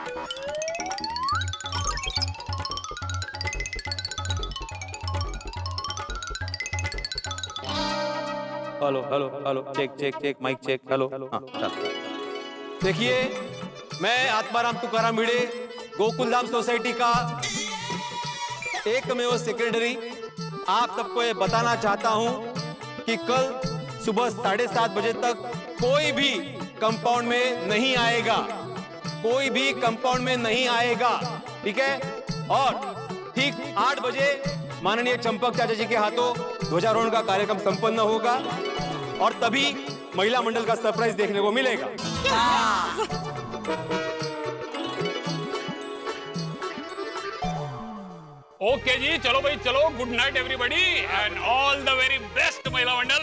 Hello hello hello, check check check, mike check, hello. हाँ, देखिए, मैं आत्माराम तुकाराम भिड़े, गोकुलधाम सोसाइटी का एकमेव सेक्रेटरी, आप सबको ये बताना चाहता हूं कि कल सुबह 7:30 बजे तक कोई भी कंपाउंड में नहीं आएगा, कोई भी कंपाउंड में नहीं आएगा, ठीक है? और ठीक 8 बजे माननीय चंपक चाचा जी के हाथों ध्वजारोहण का कार्यक्रम संपन्न होगा और तभी महिला मंडल का सरप्राइज देखने को मिलेगा। ओके जी, चलो भाई चलो। Good night everybody and all the very best महिला मंडल।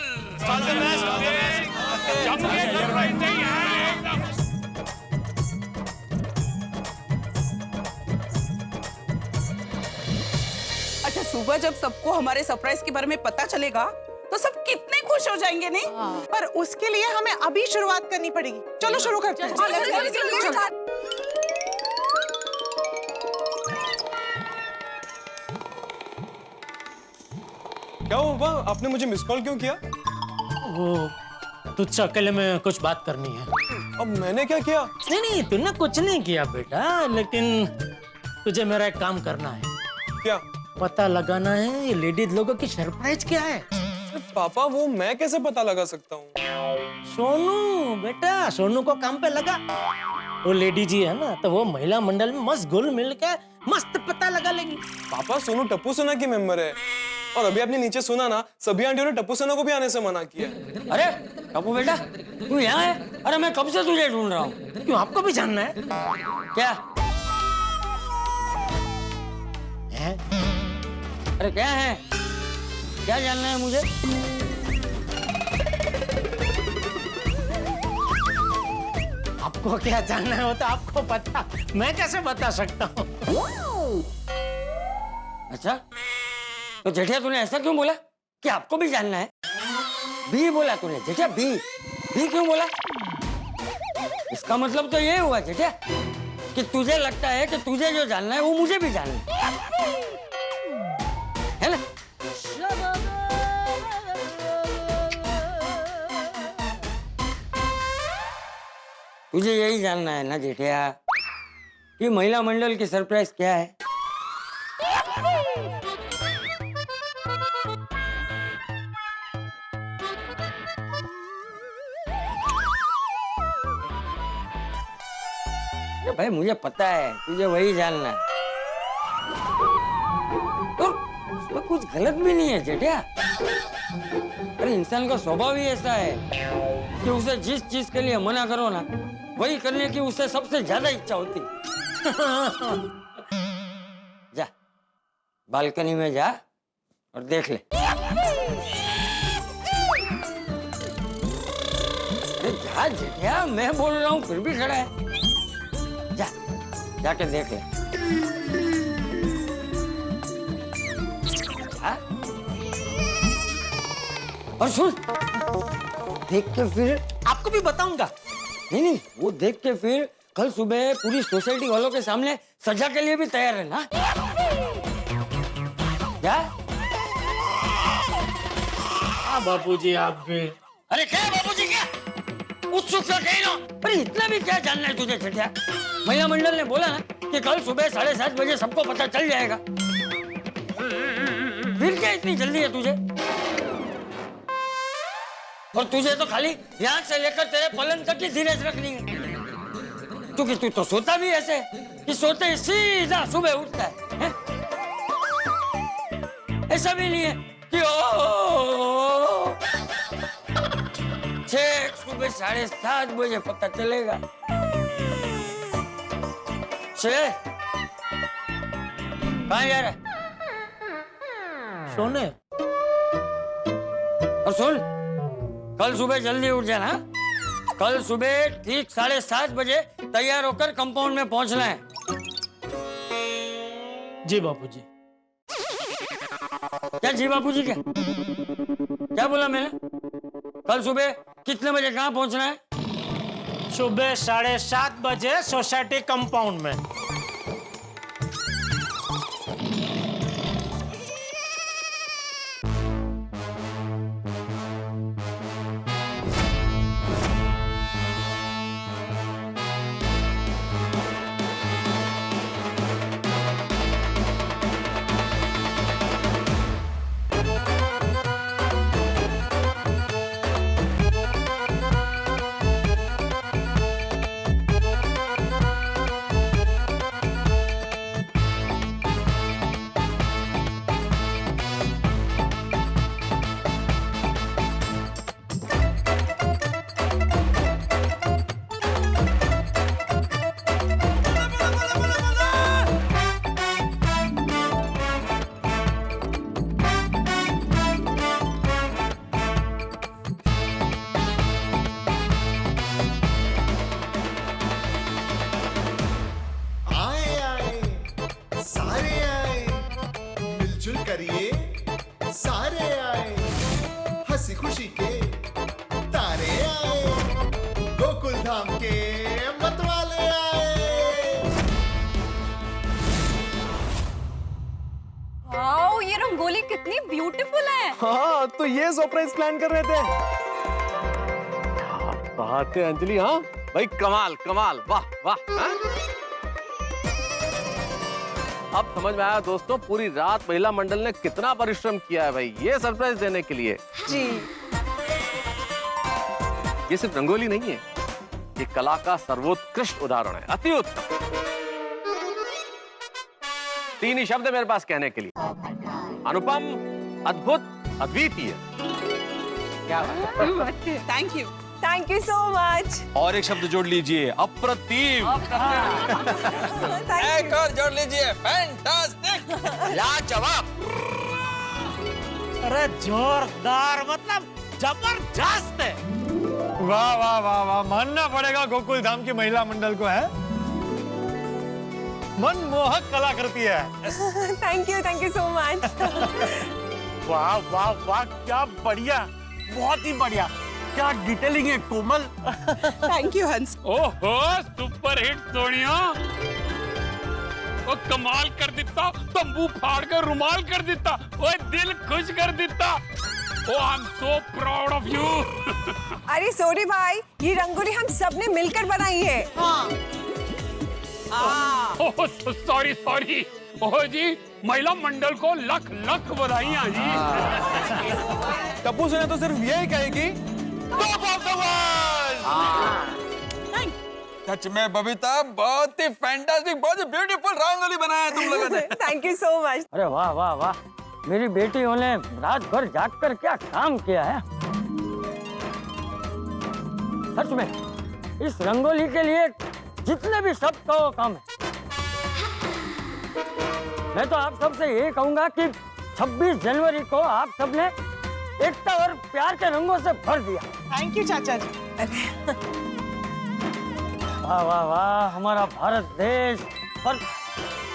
जम के सरप्राइज चाहिए एकदम। अच्छा, सुबह जब सबको हमारे सरप्राइज के बारे में पता चलेगा तो सब कितने खुश हो जाएंगे, नहीं? पर उसके लिए हमें अभी शुरुआत करनी पड़ेगी। चलो शुरू करते हैं। क्या हुआ? आपने मुझे मिस कॉल क्यों किया? वो तुझसे अकेले में कुछ बात करनी है। अब मैंने क्या किया? नहीं, तूने कुछ नहीं किया बेटा, लेकिन तुझे मेरा एक काम करना है। क्या? पता लगाना है ये लेडीज लोगों की सरप्राइज क्या है। पापा, वो मैं कैसे पता लगा सकता हूँ? सोनू बेटा, सोनू को काम पे लगा। वो लेडी जी है ना, तो वो महिला मंडल में मस्त घुल मिल के मस्त पता लगा लेगी। पापा, सोनू टप्पू सेना की मेंबर है और अभी आपने नीचे सुना ना, सभी आंटियों ने टप्पू सेना को भी आने से मना किया। अरे टप्पू बेटा, तू यहाँ है? अरे मैं कब से तुझे ढूंढ रहा हूँ। क्यों, आपको भी जानना है क्या? है? अरे क्या है? क्या जानना है मुझे? आपको क्या जानना है वो तो आपको पता, मैं कैसे बता सकता हूँ। अच्छा, तो जेठिया तूने ऐसा क्यों बोला कि आपको भी जानना है? बी बोला तूने जेठिया, बी क्यों बोला? इसका मतलब तो ये हुआ जेठिया कि तुझे लगता है कि तुझे जो जानना है वो मुझे भी जानना है ना? तुझे यही जानना है ना जेठिया कि महिला मंडल की सरप्राइज क्या है? भाई मुझे पता है तुझे वही जानना है, और उसमें कुछ गलत भी नहीं है जेठिया। अरे इंसान का स्वभाव ही ऐसा है कि उसे जिस चीज के लिए मना करो ना, वही करने की उसे सबसे ज्यादा इच्छा होती। जा बालकनी में जा और देख ले। अरे जा जेठिया, मैं बोल रहा हूँ फिर भी खड़ा है। जा जाके देख ले। जा। और सुन, देख के फिर आपको भी बताऊंगा। नहीं, वो देख के फिर कल सुबह पूरी सोसाइटी वालों के सामने सजा के लिए भी तैयार है ना? क्या? बापूजी आप भी। अरे क्या बापूजी, क्या उत्सुक कहीं ना? अरे इतना भी क्या जानना है तुझे जेठिया? महिला मंडल ने बोला ना कि कल सुबह 7:30 बजे सबको पता चल जाएगा। फिर क्या इतनी जल्दी है तुझे? और तुझे तो खाली यहाँ से लेकर तेरे पलंग तक की धीरज रखनी है, क्योंकि तू तो सोता भी ऐसे कि सोते ही सीधा सुबह उठता है? ऐसा भी नहीं है कि ओ छेक सुबह 7:30 बजे पता चलेगा। कहाँ जा रहा है? सोने। और सुन, कल सुबह जल्दी उठ जाना। कल सुबह ठीक 7:30 बजे तैयार होकर कंपाउंड में पहुंचना है। जी बापूजी। क्या जी बापूजी? क्या बोला मैंने? कल सुबह कितने बजे कहाँ पहुंचना है? सुबह 7:30 बजे सोसाइटी कंपाउंड में। कितनी ब्यूटीफुल है। हाँ, तो ये सरप्राइज प्लान कर रहे थे। बात है अंजलि। हाँ भाई, कमाल कमाल, वाह वाह। हाँ? अब समझ में आया दोस्तों, पूरी रात महिला मंडल ने कितना परिश्रम किया है भाई ये सरप्राइज देने के लिए। जी। ये सिर्फ रंगोली नहीं है, ये कला का सर्वोत्कृष्ट उदाहरण है, अति उत्तम। 3 ही शब्द है मेरे पास कहने के लिए, अनुपम, अद्भुत, अद्वितीय। क्या थैंक यू सो मच। और एक शब्द जोड़ लीजिए, अप्रतिम। एक और जोड़ लीजिए, फैंटास्टिक, लाजवाब। अरे जोरदार, मतलब जबरदस्त है। वाह वाह वाह वाह, मानना पड़ेगा गोकुल धाम की महिला मंडल को, है मनमोहक कला करती है। Thank you so much. वाह वाह वाह, क्या बढ़िया, बहुत ही बढ़िया, क्या डिटेलिंग है कोमल। थैंक यू हंस। ओहो, सुपर हिट सोनिया, वो कमाल कर दिता, तंबू फाड़ कर रुमाल कर दिता, वो दिल खुश कर दिता। Oh, I'm so proud of you. अरे सोनी भाई, ये रंगोली हम सब ने मिलकर बनाई है। हाँ। Oh sorry. ओह जी, महिला मंडल को लख लख बधाइयां जी। टप्पू से तो सिर्फ यही कहेगी, टॉप ऑफ द वर्ल्ड। सच में बबीता, बहुत ही फैंटास्टिक, बहुत ही ब्यूटीफुल रंगोली बनाया तुम लोगों ने। Thank you so much. अरे वाह वाह वाह, मेरी बेटियों ने रात भर जागकर क्या काम किया है। सच में इस रंगोली के लिए जितने भी शब्द का वो कम है। मैं तो आप सबसे ये कहूंगा कि 26 जनवरी को आप सबने एकता और प्यार के रंगों से भर दिया। थैंक यू चाचा जी। वाह वाह वाह, हमारा भारत देश, पर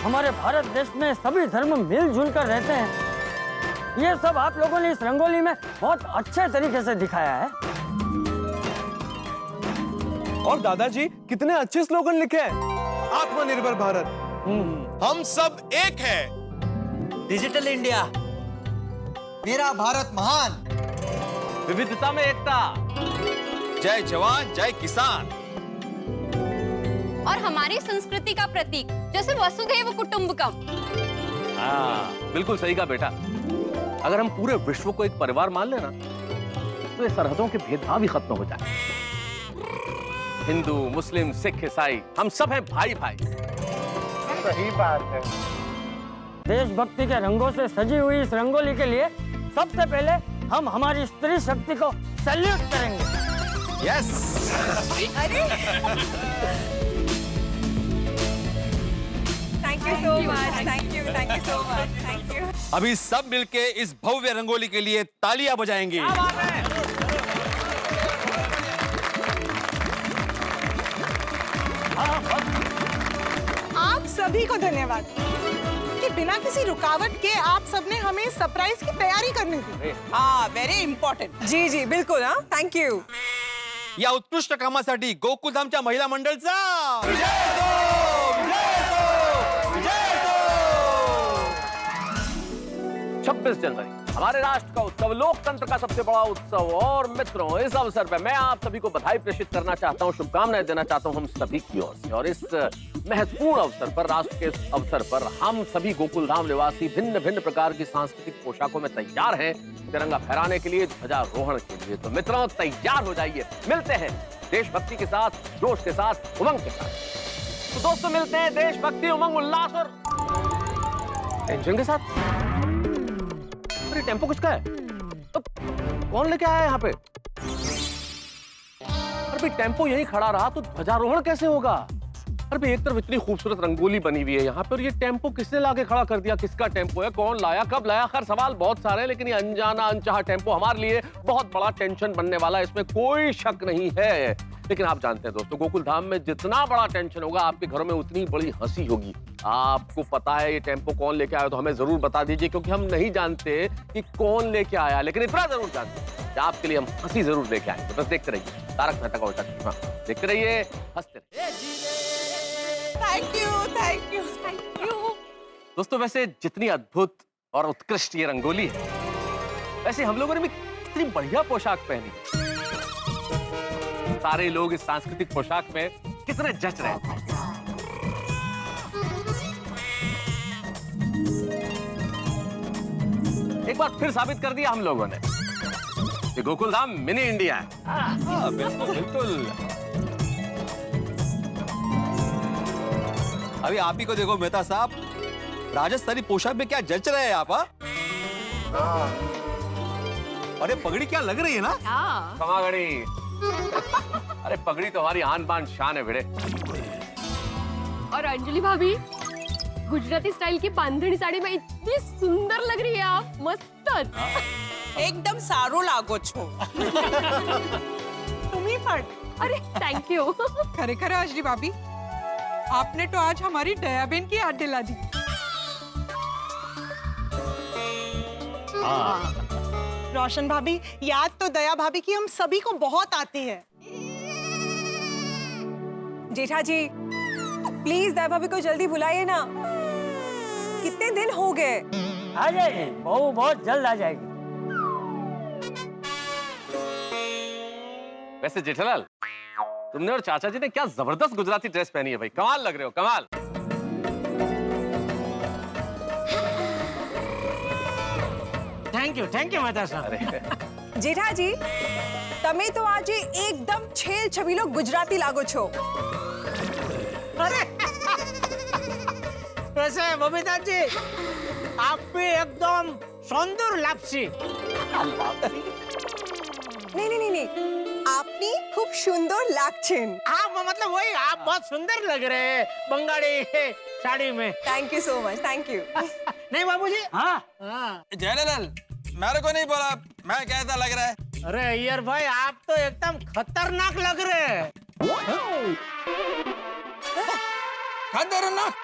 हमारे भारत देश में सभी धर्म मिलजुल कर रहते हैं। ये सब आप लोगों ने इस रंगोली में बहुत अच्छे तरीके से दिखाया है। और दादाजी, कितने अच्छे स्लोगन लिखे हैं। आत्मनिर्भर भारत, हम सब एक है, डिजिटल इंडिया, मेरा भारत महान, विविधता में एकता, जय जवान जय किसान, और हमारी संस्कृति का प्रतीक जैसे वसुधैव कुटुंबकम। हाँ, बिल्कुल सही कहा बेटा। अगर हम पूरे विश्व को एक परिवार मान लेना, तो ये सरहदों के भेदभाव ही खत्म हो जाए। हिंदू, मुस्लिम, सिख, ईसाई, हम सब हैं भाई भाई। सही बात है। देशभक्ति के रंगों से सजी हुई इस रंगोली के लिए सबसे पहले हम हमारी स्त्री शक्ति को सैल्यूट करेंगे। Yes. Thank you so much, thank you so much, thank you. अभी सब मिलके इस भव्य रंगोली के लिए तालियां बजाएंगे। आप सभी को धन्यवाद कि बिना किसी रुकावट के आप सबने हमें सरप्राइज की तैयारी करने दी। हाँ, वेरी इम्पॉर्टंट। जी जी बिल्कुल। हाँ, थैंक यू। या उत्कृष्ट कामासाठी गोकुलधामच्या महिला मंडळचा 26 जनवरी हमारे राष्ट्र का उत्सव, लोकतंत्र का सबसे बड़ा उत्सव। और मित्रों, इस अवसर पर मैं आप सभी को बधाई प्रेषित करना चाहता हूं, शुभकामनाएं देना चाहता हूं हम सभी की ओर से। और इस महत्वपूर्ण अवसर पर, राष्ट्र के इस अवसर पर हम सभी गोकुलधाम निवासी भिन्न भिन्न प्रकार की सांस्कृतिक पोशाकों में तैयार हैं तिरंगा फहराने के लिए, ध्वजारोहण के लिए। तो मित्रों, तैयार हो जाइए, मिलते हैं देशभक्ति के साथ, जोश के साथ, उमंग के साथ। तो दोस्तों, मिलते हैं देशभक्ति, उमंग, उल्लास और टेंशन के साथ। अरे टेम्पो किसका है? तो कौन लेके आया यहाँ पे? अरे भाई, टेम्पो यहीं खड़ा रहा तो ध्वजारोहण कैसे होगा? अरे भाई, एक तरफ इतनी खूबसूरत रंगोली बनी हुई है यहाँ पे, और ये टेम्पो किसने लाके खड़ा कर दिया? किसका टेम्पो है? कौन लाया? कब लाया? खैर, सवाल बहुत सारे हैं, लेकिन ये अनजाना अनचाहा टेम्पो हमारे लिए बहुत बड़ा टेंशन बनने वाला है, इसमें कोई शक नहीं है। लेकिन आप जानते हैं दोस्तों, गोकुल धाम में जितना बड़ा टेंशन होगा, आपके घरों में उतनी बड़ी हंसी होगी। आपको पता है ये टेम्पो कौन लेके आया, तो हमें जरूर बता दीजिए, क्योंकि हम नहीं जानते कि कौन लेके आया, लेकिन इतना जरूर जानते हैं कि आपके लिए हम हंसी जरूर लेके आएंगे। बस देखते रहिए तारक मेहता का उल्टा चश्मा, देखते रहिए, हंसते रहिए। Thank you, thank you, thank you. दोस्तों, वैसे जितनी अद्भुत, और उत्कृष्ट ये रंगोली है। वैसे हम लोगों ने भी कितनी बढ़िया पोशाक पहनी। सारे लोग इस सांस्कृतिक पोशाक में कितने जच रहे हैं। एक बार फिर साबित कर दिया हम लोगों ने कि गोकुलधाम मिनी इंडिया है। बिल्कुल बिल्कुल। अभी आप ही को देखो मेहता साहब, राजस्थानी पोशाक में क्या जच रहे हैं आप? अरे पगड़ी क्या लग रही है ना? समागड़ी। अरे पगड़ी तो हमारी आन बान शान है बेटे। और अंजलि भाभी, गुजराती स्टाइल की बांधणी साड़ी में इतनी सुंदर लग रही है आप, मस्त। एकदम सारो लागो छो। तुम्ही पण। अरे थैंक यू। खरेखर अंजलि भाभी, आपने तो आज हमारी दयाबेन की याद दिला दी। रोशन भाभी, याद तो दया भाभी की हम सभी को बहुत आती है। जेठा जी, प्लीज दया भाभी को जल्दी बुलाइए ना, कितने दिन हो गए। आ जाएगी, बहू बहुत जल्द आ जाएगी। वैसे जेठालाल, तुमने और चाचा जी ने क्या जबरदस्त गुजराती ड्रेस पहनी है भाई, कमाल लग रहे हो, कमाल। थैंक यू मेहता साहब। जेठा जी, તમે તો આજે એકદમ છેલ છબીલો ગુજરાતી लागो છો। अरे वैसे बबीता जी, आप भी एकदम सुंदर लापसी। नहीं, आपनी खूब सुंदर लागছেন। आप मतलब वही, आप बहुत सुंदर लग रहे हैं बंगाली साड़ी में। Thank you so much, thank you. नहीं बाबूजी? हाँ। जयलाल, मेरे को नहीं बोला मैं कैसा लग रहा है? अरे अय्यर भाई, आप तो एकदम खतरनाक लग रहे हैं। खतरनाक?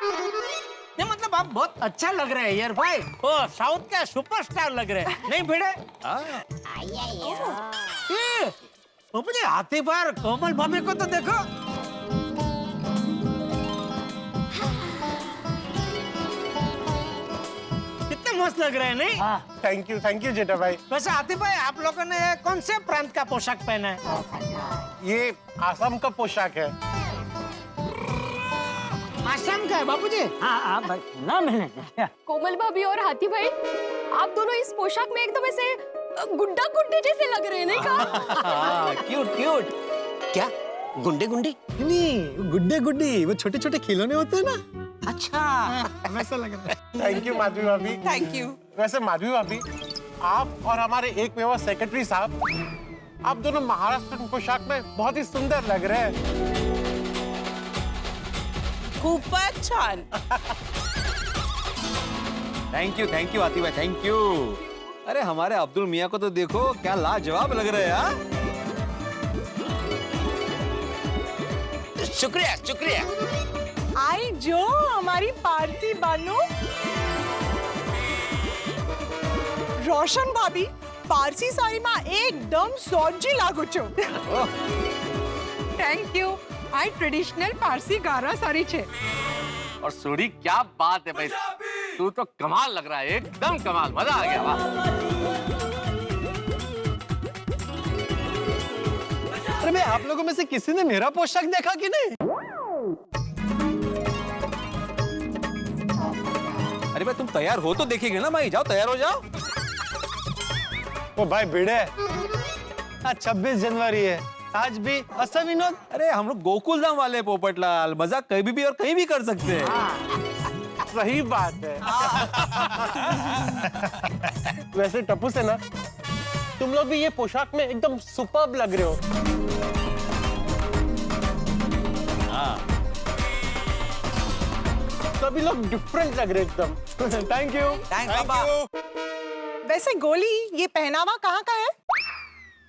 नहीं मतलब आप बहुत अच्छा लग रहे हैं अय्यर भाई। ओ साउथ के सुपरस्टार लग रहे हैं, नहीं भिड़े? बाबूजी, हाथी पर कोमल भाभी को तो देखो। कितने मस्त लग रहे हैं, नहीं? थैंक यू जेठा भाई। वैसे हाथी भाई, आप लोगों ने कौन से प्रांत का पोशाक पहना है? ये आसाम का पोशाक है। आसाम का है बाबूजी? हाँ भाई, ना मैंने। कोमल भाभी और हाथी भाई, आप दोनों इस पोशाक में एकदम ऐसे गुड्डा गुड्डी जैसे लग रहे हैं, नहीं का? Cute cute. क्या गुंडे गुंडी? नहीं, गुड्डे गुड्डी वो छोटे छोटे खिलौने होते हैं ना। अच्छा, वैसा लग रहा है। थैंक यू माधवी भाभी। Thank you. वैसे माधवी भाभी, आप और हमारे एक मेवा सेक्रेटरी साहब, आप दोनों महाराष्ट्र पोशाक में बहुत ही सुंदर लग रहे हैं। खूपच छान। थैंक यू आती भाई, थैंक यू। अरे हमारे अब्दुल मियाँ को तो देखो, क्या लाजवाब लग रहे हैं। शुक्रिया शुक्रिया। आई जो हमारी पारसी बानू। रोशन भाभी, पारसी साड़ी में एकदम सोजी लागो छो। Thank you. I traditional Parsi गारा साड़ी छे। और सोडी, क्या बात है भाई, तू तो कमाल लग रहा है, एकदम कमाल, मजा आ गया। वाह। अरे मैं आप लोगों में से किसी ने मेरा पोशाक देखा कि नहीं? अरे भाई तुम तैयार हो तो देखेंगे ना भाई, जाओ तैयार हो जाओ। वो भाई भिड़े, आज 26 जनवरी है, आज भी ऐसा विनोद। अरे हम लोग गोकुलधाम वाले पोपटलाल, मजाक कहीं भी और कहीं भी कर सकते हैं। सही बात है। वैसे टप्पू से ना, तुम लोग भी ये पोशाक में एकदम सुपर्ब लग रहे हो। सभी लोग डिफरेंट लग रहे एकदम। Thank you. वैसे गोली, ये पहनावा कहाँ का है?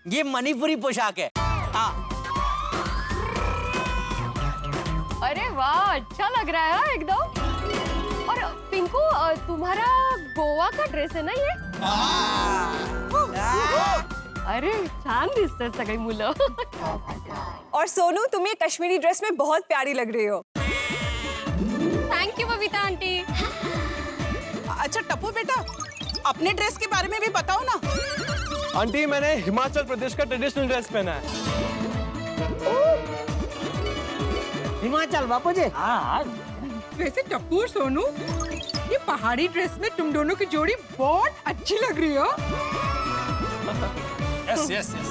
ये मणिपुरी पोशाक है। हाँ। अरे वाह, अच्छा लग रहा है एकदम। और पिंकू, तुम्हारा गोवा का ड्रेस है ना ये? अरे छान दिसतात सगळी मुलं। और सोनू, तुम ये कश्मीरी ड्रेस में बहुत प्यारी लग रही हो। Thank you Babita aunty. अच्छा टप्पू बेटा, अपने ड्रेस के बारे में भी बताओ ना। आंटी मैंने हिमाचल प्रदेश का ट्रेडिशनल ड्रेस पहना है। हिमाचल बापू जी। वैसे टप्पू और सोनू, ये पहाड़ी ड्रेस में तुम दोनों की जोड़ी बहुत अच्छी लग रही हो। Yes yes yes.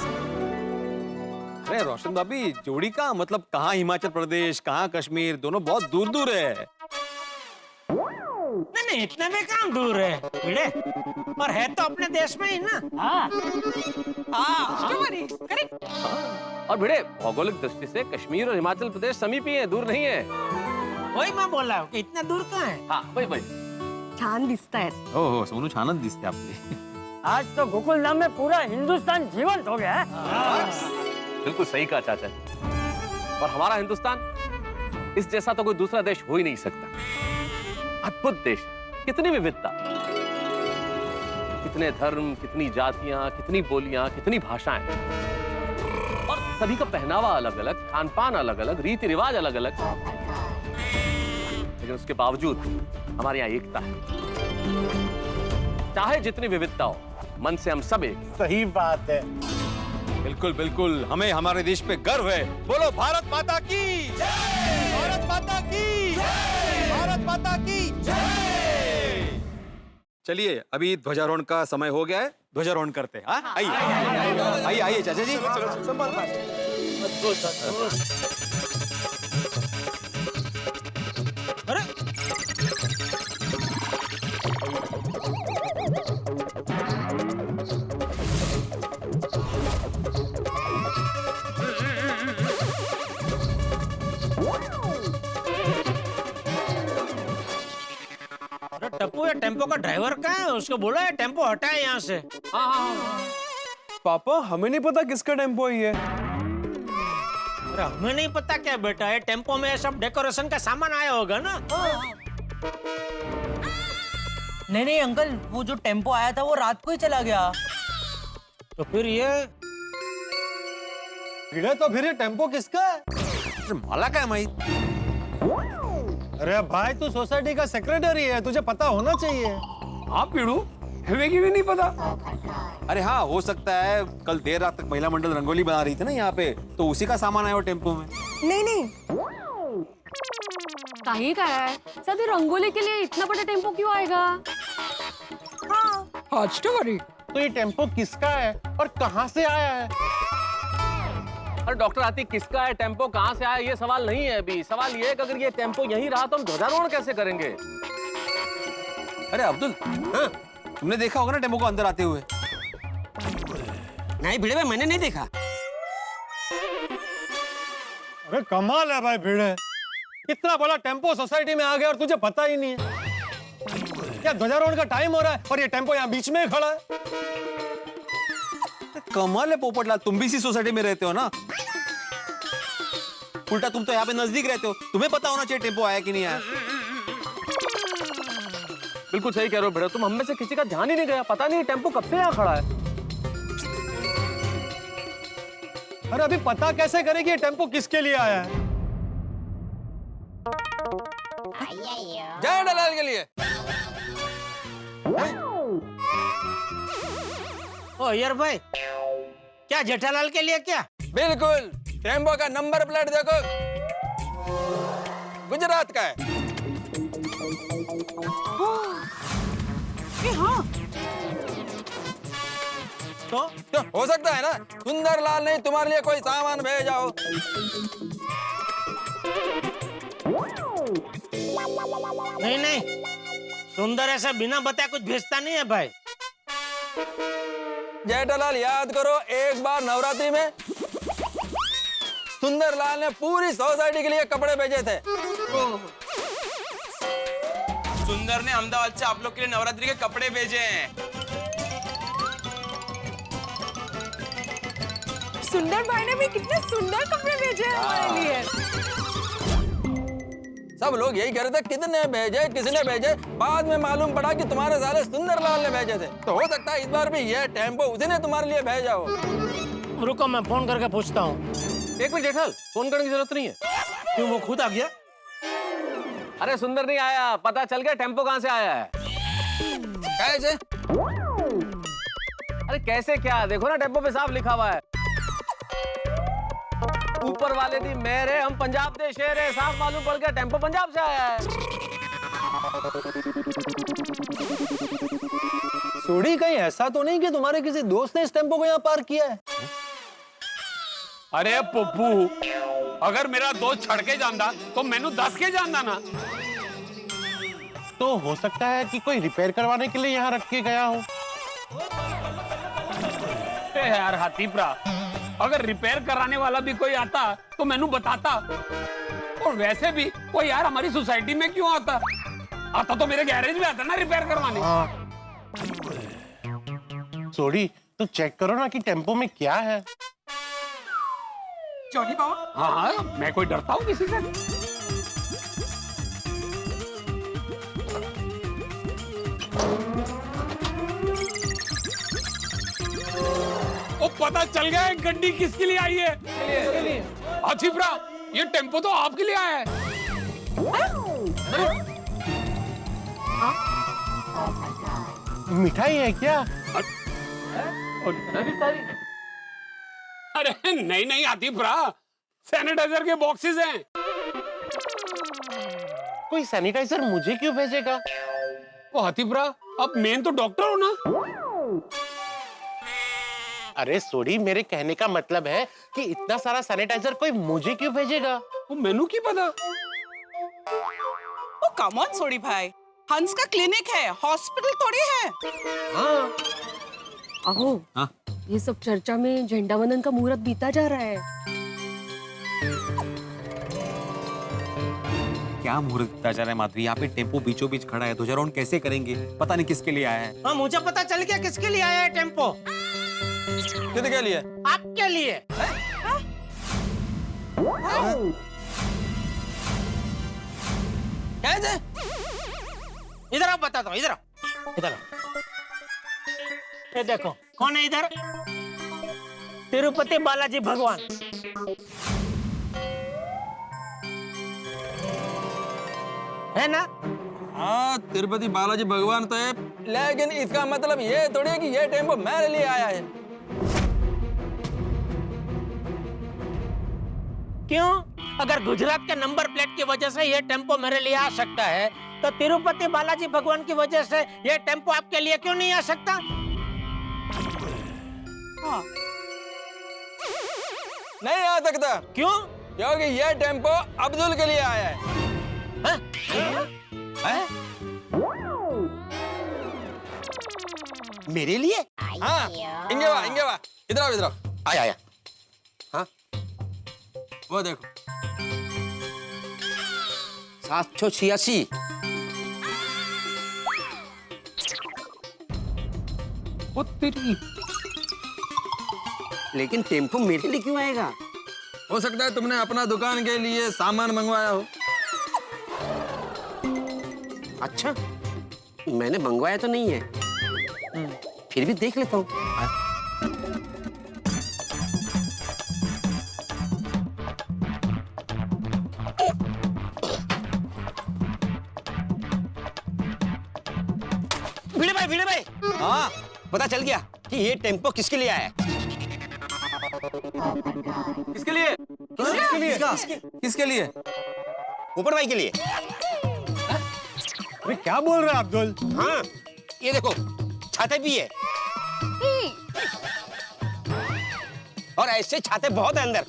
अरे रोशन भाभी, जोड़ी का मतलब कहाँ हिमाचल प्रदेश, कहाँ कश्मीर, दोनों बहुत दूर दूर है। नहीं इतने में कहाँ दूर है भिड़े, और है तो अपने देश में ही ना। और भिड़े, भौगोलिक दृष्टि से कश्मीर और हिमाचल प्रदेश समीप ही है, दूर नहीं है। वही मैं बोल रहा हूँ कि इतना दूर कहाँ है। हाँ वही। छान दिसतायत. ओहो सोनू छानच दिसते आपली। आज तो गोकुल धाम में पूरा हिंदुस्तान जीवंत हो गया है। बिल्कुल सही कहा चाचा जी। और हमारा हिंदुस्तान, इस जैसा तो कोई दूसरा देश हो ही नहीं सकता। अद्भुत देश, कितनी विविधता, कितने धर्म, कितनी जातियां, कितनी बोलियां, कितनी भाषाएं, और सभी का पहनावा अलग अलग, खान पान अलग अलग, रीति रिवाज अलग अलग, लेकिन उसके बावजूद हमारे यहाँ एकता है। चाहे जितनी विविधता हो, मन से हम सब एक। सही बात है। बिल्कुल बिल्कुल, हमें हमारे देश पे गर्व है। बोलो भारत माता की जय, भारत माता की जय, भारत माता की जय। चलिए अभी ध्वजारोहण का समय हो गया है, ध्वजारोहण करते हैं। आइए आइए चाचा जी। टप्पू, ये टेम्पो का ड्राइवर कहाँ है? उसको बोला है टेम्पो हटाए यहाँ से। पापा हमें नहीं पता किसका टेम्पो है ये। अरे हमें नहीं पता क्या बेटा, ये टेम्पो में सब डेकोरेशन का सामान आया होगा ना। नहीं अंकल, वो जो टेम्पो आया था वो रात को ही चला गया। तो फिर ये टेम्पो किसका है? माला का है माई। अरे भाई तू सोसाइटी का सेक्रेटरी है, तुझे पता होना चाहिए। हाँ पीड़ू, हमें की भी नहीं पता। अरे हाँ, हो सकता है कल देर रात तक महिला मंडल रंगोली बना रही थी ना यहाँ पे, तो उसी का सामान आया वो टेम्पो में। नहीं काही काय है, सभी रंगोली के लिए इतना बड़ा टेम्पो क्यों आएगा? हाँ आज तो बड़ी। तो ये टेम्पो किसका है और कहाँ से आया है? अरे डॉक्टर आतिक, किसका है टेम्पो, कहाँ से आया, ये सवाल नहीं है अभी। सवाल ये है कि अगर ये टेम्पो यहीं रहा तो हम ध्वजारोहण कैसे करेंगे? अरे अब्दुल, हाँ? तुमने देखा होगा ना टेम्पो को अंदर आते हुए? नहीं भिड़े भाई, मैंने नहीं देखा। अरे कमाल है भाई भिड़े, इतना बड़ा टेम्पो सोसाइटी में आ गया और तुझे पता ही नहीं है। क्या ध्वजारोहण का टाइम हो रहा है और ये टेम्पो यहाँ बीच में ही खड़ा है? कमाल है पोपटलाल, तुम भी इसी सोसाइटी में रहते हो ना। उल्टा तुम तो यहाँ पे नजदीक रहते हो, तुम्हें पता होना चाहिए टेम्पो आया कि नहीं आया। बिल्कुल सही कह रहे हो भिड़े, तुम हम में से किसी का ध्यान ही नहीं गया, पता नहीं टेम्पो कब से यहाँ खड़ा है। अरे अभी पता कैसे करें कि ये टेम्पो किसके लिए आया है? जय दलाल के लिए। ओ यार भाई, क्या जेठालाल के लिए क्या? बिल्कुल, टेम्पो का नंबर प्लेट देखो, गुजरात का है। हाँ तो हो सकता है ना सुंदरलाल ने तुम्हारे लिए कोई सामान भेजा हो। नहीं, सुंदर ऐसा बिना बताए कुछ भेजता नहीं है भाई। जेठालाल याद करो, एक बार नवरात्रि में सुंदरलाल ने पूरी सोसाइटी के लिए कपड़े भेजे थे। सुंदर ने अहमदाबाद से आप लोग के लिए नवरात्रि के कपड़े भेजे हैं। सुंदर भाई ने भी कितने सुंदर कपड़े भेजे हैं हमारे लिए। सब लोग यही कह रहे थे कितने भेजे, किसने भेजे। बाद में मालूम पड़ा कि तुम्हारे साले सुंदरलाल ने भेजे थे। तो हो सकता है इस बार भी ये टेम्पो उसी ने तुम्हारे लिए भेजा हो। रुको, मैं फोन करके पूछता हूँ। एक मिनट जेठाल, फोन करने की जरूरत नहीं है। क्यों, वो खुद आ गया? अरे सुंदर नहीं आया, पता चल गया टेम्पो कहाँ से आया है। कैसे? अरे कैसे क्या, देखो ना टेम्पो पे साफ लिखा हुआ है, ऊपर वाले दी मेहर है, हम पंजाब दे शेर है, साफ मालूम पड़ गया टेम्पो पंजाब से आया है। सोडी, कहीं ऐसा तो नहीं कि तुम्हारे किसी दोस्त ने इस टेम्पो को यहाँ पार्क किया है? अरे पप्पू, अगर मेरा दोस्त छड़ के जानदा तो मैनू दस के जानदा ना। तो हो सकता है कि कोई रिपेयर करवाने के लिए यहाँ रख के गया हो। यार हाथीप्रा, अगर रिपेयर कराने वाला भी कोई आता तो मैनू बताता। और वैसे भी कोई यार हमारी सोसाइटी में क्यों आता? आता तो मेरे गैरेज में आता ना रिपेयर करवाने। सोडी, तो चेक करो ना कि टेम्पो में क्या है। जॉनी बाबा, हाँ, मैं कोई डरता हूँ किसी से? ओ, पता चल गया है गड्डी किसके लिए आई है। हाथीप्रा, ये टेम्पो तो आपके लिए आया है। मिठाई है क्या? अरे नहीं नहीं हाथीप्रा, सैनिटाइजर के बॉक्सेस हैं। कोई सैनिटाइजर मुझे क्यों भेजेगा? ओ हाथीप्रा, अब मेन तो डॉक्टर हो ना। अरे सोडी, मेरे कहने का मतलब है कि इतना सारा सैनिटाइजर कोई मुझे क्यों भेजेगा? वो मेनू की पता। ओ कम ऑन सोडी भाई, हंस का क्लिनिक है, हॉस्पिटल थोड़ी है। हाँ। अहो, हाँ? ये सब चर्चा में झंडा वंदन का मुहूर्त बीता जा रहा है। क्या मुहूर्त बीता जा रहा है माधवी? यहाँ पे टेम्पो बीचों बीच खड़ा है, ध्वजारोहण कैसे करेंगे? पता नहीं किसके लिए आया है। हाँ, मुझे पता चल गया किसके लिए आया है टेम्पो। किसके लिए? आपके लिए। कैसे? इधर आप बताता हूँ, इधर आओ, इधर आओ। ये देखो कौन है इधर? तिरुपति बालाजी भगवान। है ना? हाँ, तिरुपति बालाजी भगवान तो है, लेकिन इसका मतलब ये थोड़ी है कि ये टेम्पो मेरे लिए आया है। क्यों? अगर गुजरात के नंबर प्लेट की वजह से ये टेम्पो मेरे लिए आ सकता है, तो तिरुपति बालाजी भगवान की वजह से ये टेम्पो आपके लिए क्यों नहीं आ सकता? हाँ। नहीं आ सकता। क्यों? क्योंकि ये टेम्पो अब्दुल के लिए आया है। मेरे लिए? हाँ, इंगे वाह, इधर आओ, इधर आओ। आया। हाँ, वो देखो, 786। वो तेरी। लेकिन टेम्पो मेरे लिए क्यों आएगा? हो सकता है तुमने अपना दुकान के लिए सामान मंगवाया हो। अच्छा, मैंने मंगवाया तो नहीं है, फिर भी देख लेता हूँ। भिड़े भाई, हाँ, पता चल गया कि ये टेम्पो किसके लिए आया है। किसके लिए? किसके लिए? ऊपर भाई के लिए। अरे क्या बोल रहे हैं अब्दुल? हाँ, ये देखो, छाते भी है। और ऐसे छाते बहुत है अंदर।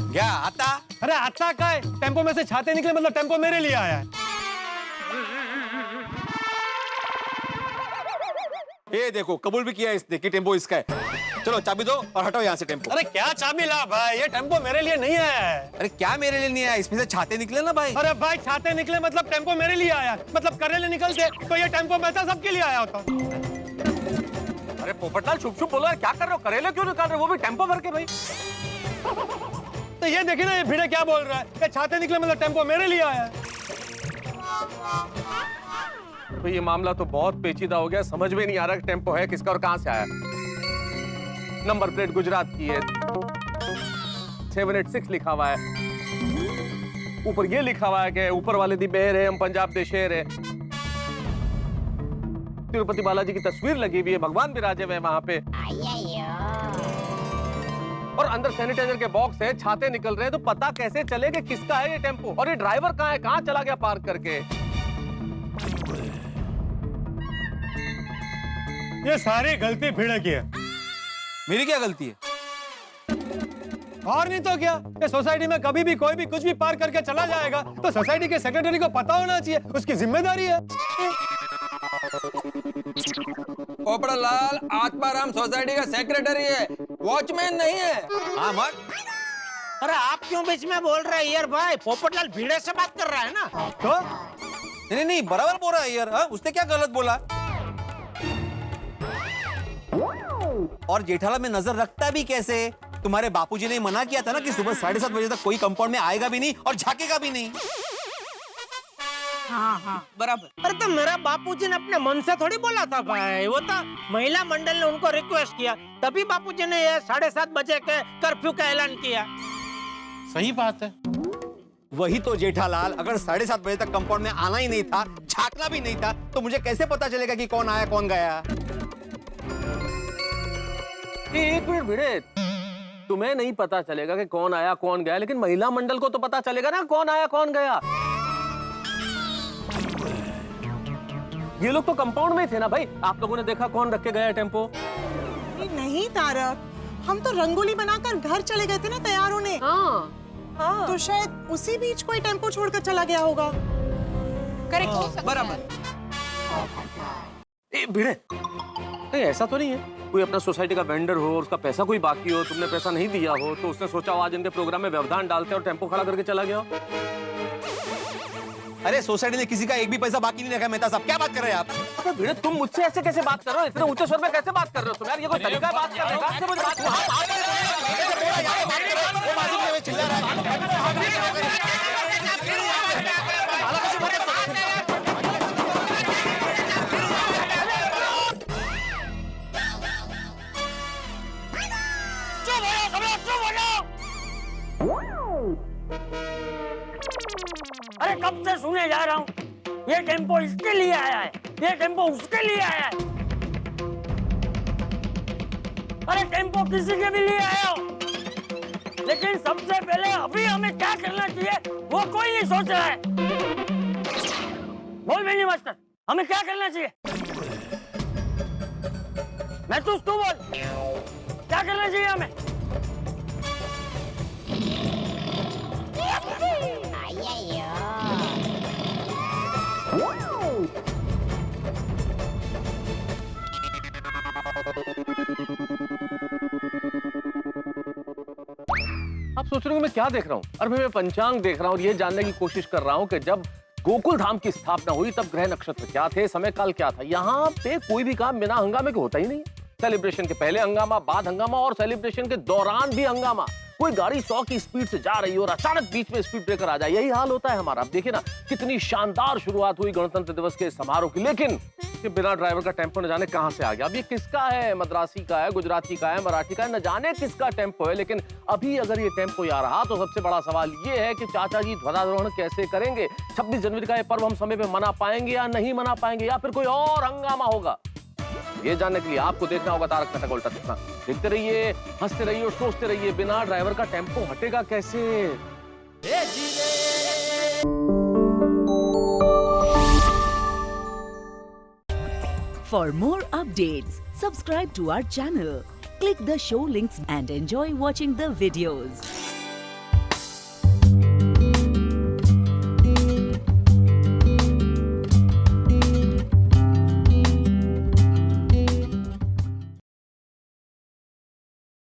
क्या आता? अरे आता का है? टेम्पो में से छाते निकले मतलब टेम्पो मेरे लिए आया है। ये देखो, कबूल भी किया इसने कि टेम्पो इसका है। चलो चाबी दो और हटाओ यहाँ से टेम्पो। अरे क्या चाबी ला भाई, ये टेम्पो मेरे लिए नहीं आया है। अरे क्या मेरे लिए नहीं आया? इसमें से छाते निकले ना भाई। अरे भाई, छाते निकले मतलब टेम्पो मेरे लिए आया, मतलब करेले निकलते तो ये टेम्पो मैं सबके लिए आया होता। अरे पोपटलाल, चुप चुप बोलो यार, क्या कर रहे हो? करेले क्यों निकाल रहे हो, वो भी टेम्पो भर के भाई? तो ये देखिए ना, ये भिड़े क्या बोल रहा है, ये छाते निकले मतलब टेम्पो मेरे लिए आया है। तो ये मामला तो बहुत पेचीदा हो गया, समझ में नहीं आ रहा कि टेम्पो है किसका और कहां से आया। नंबर प्लेट गुजरात की है, 786 लिखा हुआ है, ऊपर ये लिखा हुआ है कि ऊपर वाले दी मेहर है, हम पंजाब दे शेर है। तिरुपति बालाजी की तस्वीर लगी हुई है, भगवान विराजे हुए हैं वहां पे, और अंदर सैनिटाइजर के बॉक्स है, छाते निकल रहे हैं, तो पता कैसे चले कि किसका है ये टेम्पो, और ये ड्राइवर कहाँ है, कहाँ चला गया पार्क करके। ये सारी गलती भिड़े की है। मेरी क्या गलती है? और नहीं तो क्या, ये सोसाइटी में कभी भी कोई भी कुछ भी पार करके चला जाएगा तो सोसाइटी के सेक्रेटरी को पता होना चाहिए, उसकी जिम्मेदारी है। पोपड़ा लाल आत्माराम सोसाइटी का सेक्रेटरी है, वॉचमैन नहीं है। हाँ मर। अरे आप क्यों बीच में बोल रहे हैं यार भाई? पोपटलाल भिड़े से बात कर रहा है ना। तो नहीं बराबर बोल रहा है यार। हाँ, उसने क्या गलत बोला? और जेठालाल में नजर रखता भी कैसे? तुम्हारे बापूजी ने मना किया था ना कि सुबह 7:30 बजे तक कोई कंपाउंड में आएगा भी नहीं और झाकेगा भी नहीं। हाँ बराबर। अरे तो मेरा बापूजी ने अपने मन से थोड़ी बोला था भाई, वो तो महिला मंडल ने उनको रिक्वेस्ट किया, तभी बापूजी ने ये 7:30 बजे के कर्फ्यू का ऐलान किया। सही बात है। वही तो जेठालाल, अगर 7:30 बजे तक कंपाउंड में आना ही नहीं था, झांकना भी नहीं था, तो मुझे कैसे पता चलेगा कि कौन आया कौन गया? एक मिनट भिड़े, तुम्हें नहीं पता चलेगा कि कौन आया कौन गया, लेकिन महिला मंडल को तो पता चलेगा ना कौन आया कौन गया। ये लोग तो कंपाउंड में थे ना भाई, आप लोगों ने देखा कौन रख के गया टेम्पो? नहीं तारक, हम तो रंगोली बनाकर घर चले गए थे ना तैयार होने। हाँ। तो शायद उसी बीच कोई टेम्पो छोड़कर चला गया होगा। करेक्ट, बराबर। भिड़े, नहीं ऐसा तो नहीं है कोई अपना सोसाइटी का वेंडर हो और उसका पैसा कोई बाकी हो, तुमने पैसा नहीं दिया हो, तो उसने सोचा आज इनके प्रोग्राम में व्यवधान डालते और टेम्पो खड़ा करके चला गया। अरे सोसाइटी ने किसी का एक भी पैसा बाकी नहीं रखा। मेहता साहब क्या बात कर रहे हैं आप? अरे भिड़े, तुम मुझसे ऐसे कैसे बात कर रहे हो? इतने ऊंचे स्वर में कैसे बात कर रहे हो तुम यार? ये कोई तरीका है बात करने का? आपसे मुझे बात चिल्ला रहा है। अरे कब से सुने जा रहा हूँ, ये टेम्पो इसके लिए आया है, ये टेम्पो उसके लिए आया है। अरे टेम्पो किसी के भी लिए आया हो, लेकिन सबसे पहले अभी हमें क्या करना चाहिए वो कोई नहीं सोच रहा है। बोल बेनी मास्टर, हमें क्या करना चाहिए? महसूस तू बोल, क्या करना चाहिए हमें? आप सोच रहे हो मैं क्या देख रहा हूँ? अरे मैं पंचांग देख रहा हूँ और ये जानने की कोशिश कर रहा हूँ कि जब गोकुल धाम की स्थापना हुई तब ग्रह नक्षत्र क्या थे, समय काल क्या था। यहाँ पे कोई भी काम बिना हंगामे के होता ही नहीं। सेलिब्रेशन के पहले हंगामा, बाद हंगामा और सेलिब्रेशन के दौरान भी हंगामा। कोई गाड़ी 100 की स्पीड से जा रही हो और अचानक बीच में स्पीड ब्रेकर आ जाए, यही हाल होता है हमारा। अब देखिए ना कितनी शानदार शुरुआत हुई गणतंत्र दिवस के समारोह की, लेकिन कि बिना ड्राइवर का टेम्पो न जाने कहां से आ गया। अब ये किसका है? मद्रासी का है, गुजराती का है, मराठी का है, न जाने किसका टेम्पो है। लेकिन अभी अगर ये टेम्पो आ रहा तो सबसे बड़ा सवाल ये है कि चाचा जी ध्वजारोहण कैसे करेंगे? 26 जनवरी का ये पर्व हम समय पे मना पाएंगे या नहीं मना पाएंगे, या फिर कोई और हंगामा होगा? ये जानने के लिए आपको देखना होगा तारक मेहता का उल्टा चश्मा। देखते रहिए, हंसते रहिए और सोचते रहिए, बिना ड्राइवर का टेम्पो हटेगा कैसे? For more updates, subscribe to our channel, click the show links and enjoy watching the videos.